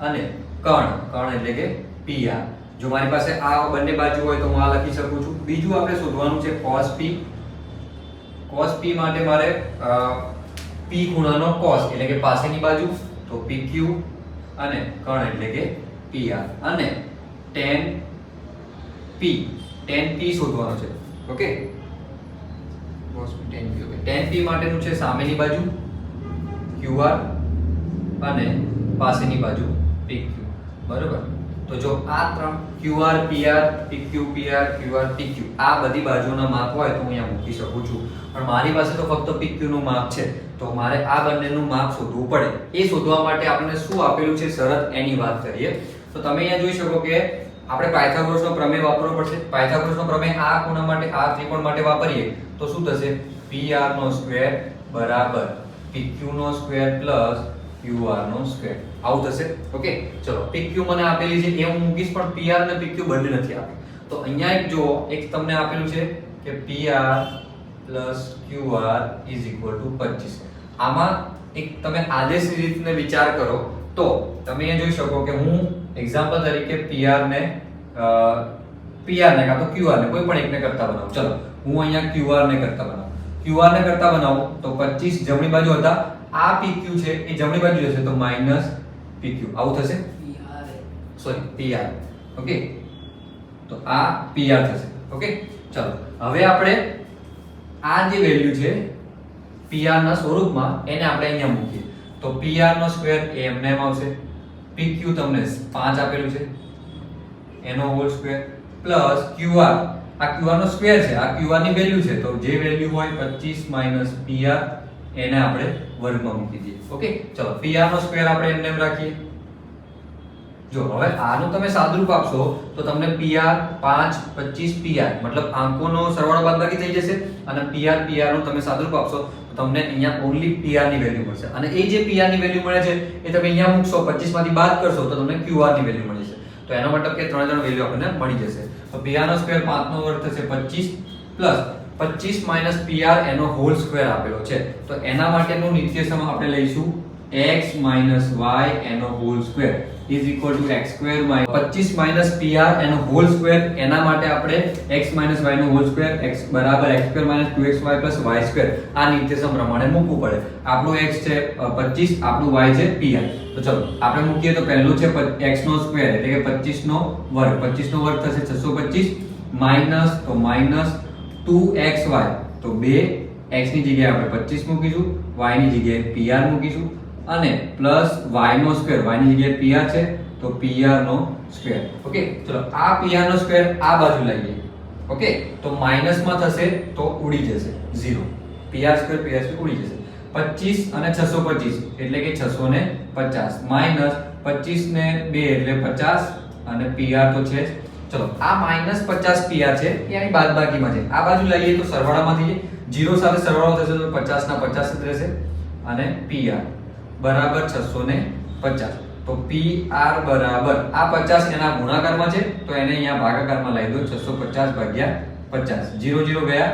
અને કર્ણ એટલે કે pr. જો મારી પાસે આ બંને બાજુ હોય તો હું આ લખી શકું છું. બીજું આપણે શોધવાનું છે cos p માટે મારે p ખૂણાનો cos એટલે કે પાછળની બાજુ તો pq અને કર્ણ એટલે કે pr. અને tan p શોધવાનું છે. Okay cos p tan p. Okay tan p માટેનું છે સામેની બાજુ qr અને પાછળની બાજુ pq. બરોબર. તો જો આ ત્રણ qr pr pq pr qr pq આ બધી બાજુના માપ હોય તો હું અહીંયા મૂકી શકું છું. પણ મારી પાસે તો ફક્ત pq નું માપ છે તો મારે આ બંનેનું માપ શોધવું પડે. એ શોધવા માટે આપણને શું આપેલું છે શરત એની વાત કરીએ. તો તમે અહીંયા જોઈ શકો કે આપણે પાયથાગોરસનો પ્રમેય વાપરવો પડશે. પાયથાગોરસનો પ્રમેય આ ખૂણા માટે આ ત્રિકોણ માટે વાપરીએ તો શું થશે? pr² બરાબર pq² qr². આવું થશે. ઓકે ચલો pq મને આપેલી છે એ હું મૂકીશ પણ pr અને pq બંને નથી આપેલ. તો અહીંયા એક જો એક તમને આપેલું છે કે pr + qr = 25. આમાં એક તમે આદેશની રીતને વિચાર કરો તો તમે અહીંયા જોઈ શકો કે હું એક્ઝામ્પલ તરીકે pr ને કાં તો qr ને કોઈ પણ એકને કરતા બનાવું. ચલો હું અહીંયા qr ને કરતા બનાવું તો 25 જમણી બાજુ હતા. આ pq છે એ જમણી બાજુ જશે તો -pq. આવું થશે pr. ઓકે તો આ pr થશે. ઓકે ચલો હવે આપણે આ જે વેલ્યુ છે pr ના સ્વરૂપમાં એને આપણે અહીંયા મૂકીએ તો pr² એ એમને એમ આવશે. pq તમને 5 આપેલું છે એનો હોલ સ્ક્વેર પ્લસ qr આ qr નો સ્ક્વેર છે. આ qr ની વેલ્યુ છે તો જે વેલ્યુ હોય 25 - pr એને આપણે વર્ગમાં મૂકી દઈએ. ઓકે ચલો pr નો સ્ક્વેર આપણે એમને એમ રાખીએ. જો હવે આનું તમે સાદુરૂપ આપશો તો તમને pr 5 25 pr મતલબ આંકોનો સરવાળો બાદબાકી થઈ જશે અને pr નું તમે સાદુરૂપ આપશો તો તમને અહીંયા ઓન્લી pr ની વેલ્યુ મળશે. અને એ જે pr ની વેલ્યુ મળે છે એ તમે અહીંયા મૂકશો 25 માંથી બાદ કરશો તો તમને qr ની વેલ્યુ મળી જશે. તો એનો મતલબ કે ત્રણ વેલ્યુ આપણને મળી જશે. તો pr નો સ્ક્વેર 5 નો વર્ગ થશે 25 પ્લસ 25 - pr એનો હોલ સ્ક્વેર આપેલો છે તો એના માટેનું નિત્યસમ આપણે લઈશું x - y એનો whole square. Is equal to x square 25 minus pr એનો હોલ સ્ક્વેર, એના માટે આપણે x માઇનસ y નો હોલ સ્ક્વેર x બરાબર x square minus 2xy plus y square આ નિત્યસમ પ્રમાણે મૂકવું પડે. આપણું x છે 25, આપણું y છે pr. તો ચલો આપણે મૂકીએ તો પહેલું છે x નો સ્ક્વેર એટલે કે 25 નો વર્ગ, 25 નો વર્ગ થશે 625 માઇનસ તો માઇનસ 2xy તો 2x ની જગ્યાએ આપણે 25 મૂકીશું, y ની જગ્યાએ pr મૂકીશું અને પ્લસ y નો સ્ક્વેર, y ની જગ્યાએ pr છે તો pr નો સ્ક્વેર. ઓકે ચલો આ pr નો સ્ક્વેર આ બાજુ લઈએ. ઓકે તો માઈનસ માં થશે તો ઉડી જશે 0, pr સ્ક્વેર ઉડી જશે. 25 અને 625 એટલે કે 650 માઈનસ 25 ને 2 એટલે 50 અને pr તો છે. ચલો આ માઈનસ 50 pr છે એ આની બાદબાકીમાં છે, આ બાજુ લઈએ તો સરવાળામાંથી 0 સાથે સરવાળો થશે તો 50 ના 50 જ રહેશે અને pr બરાબર 650. તો pr બરાબર આ 50 એના ગુણાકારમાં છે તો એને અહીંયા ભાગાકારમાં લઈ દો 650 ભાગ્યા 50, 0 0 ગયા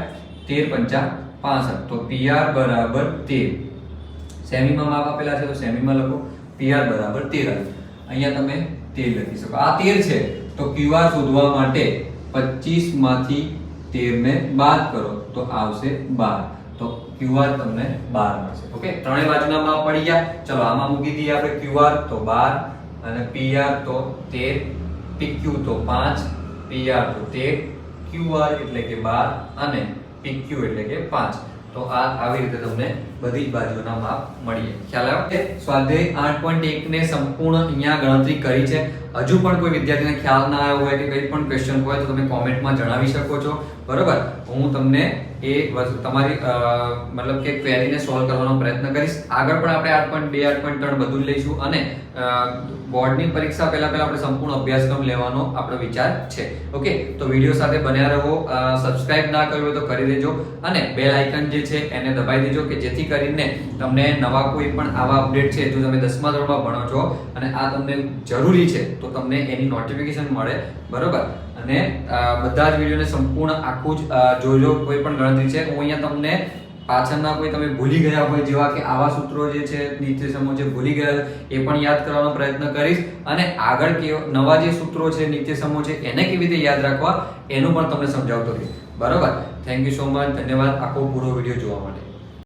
13 પંચા 65 તો pr બરાબર 13. સેમીમાં માપ આપેલા છે તો સેમીમાં લખો pr બરાબર 13. અહીંયા તમે 13 લખી શકો. આ 13 છે તો qr શોધવા માટે 25 માંથી 13 ને બાદ કરો તો આવશે 12. તો qr તમને 12 મળશે. ઓકે ત્રણેય બાજુના માપ પડી ગયા. ચલો આમાં મૂકી દઈએ આપણે qr તો 12 અને pr તો 13, pq તો 5, pr તો 13, qr એટલે કે 12 અને pq એટલે કે 5. તો આ આવી રીતે તમને બધી જ બાજુના માપ મળી જાય. ખ્યાલ આવ્યો? સ્વાધ્યાય 8.1 ને સંપૂર્ણ અહીંયા ગણતરી કરી છે. હજુ પણ કોઈ વિદ્યાર્થીને ખ્યાલ ના આવ્યો હોય કે કંઈ પણ ક્વેશ્ચન હોય તો તમે કોમેન્ટમાં જણાવી શકો છો. બરોબર, હું તમને એ તમારી મતલબ કે ક્વેરીને સોલ્વ કરવાનો પ્રયત્ન કરીશ. આગળ પણ આપણે 8.2 8.3 બધું જ લઈશું અને બોર્ડની પરીક્ષા પહેલા આપણે સંપૂર્ણ અભ્યાસક્રમ લેવાનો આપણો વિચાર છે. ઓકે તો વિડિયો સાથે બન્યા રહો. સબસ્ક્રાઇબ ના કર્યું હોય તો કરી દેજો અને બેલ આઇકન જે છે એને દબાવી દેજો કે જેથી કરીને તમને નવા કોઈ પણ આવા અપડેટ છે, જો તમે 10મા ધોરણમાં ભણો છો અને આ તમને જરૂરી છે તો તમને એની નોટિફિકેશન મળે. બરોબર, અને બધા જ વિડિયોને સંપૂર્ણ આખું જ જોજો. કોઈ પણ ગણતરી છે હું અહીંયા તમને પાછળના કોઈ તમે ભૂલી ગયા હોય જેવા કે આવા સૂત્રો જે છે નિત્યસમો જે ભૂલી ગયા એ પણ યાદ કરવાનો પ્રયત્ન કરીશ અને આગળ નવા જે સૂત્રો છે નિત્યસમો છે એને કેવી રીતે યાદ રાખવા એનું પણ તમને સમજાવતો રહીશ. બરોબર, થેન્ક યુ સો મચ, ધન્યવાદ આખો પૂરો વિડિયો જોવા માટે.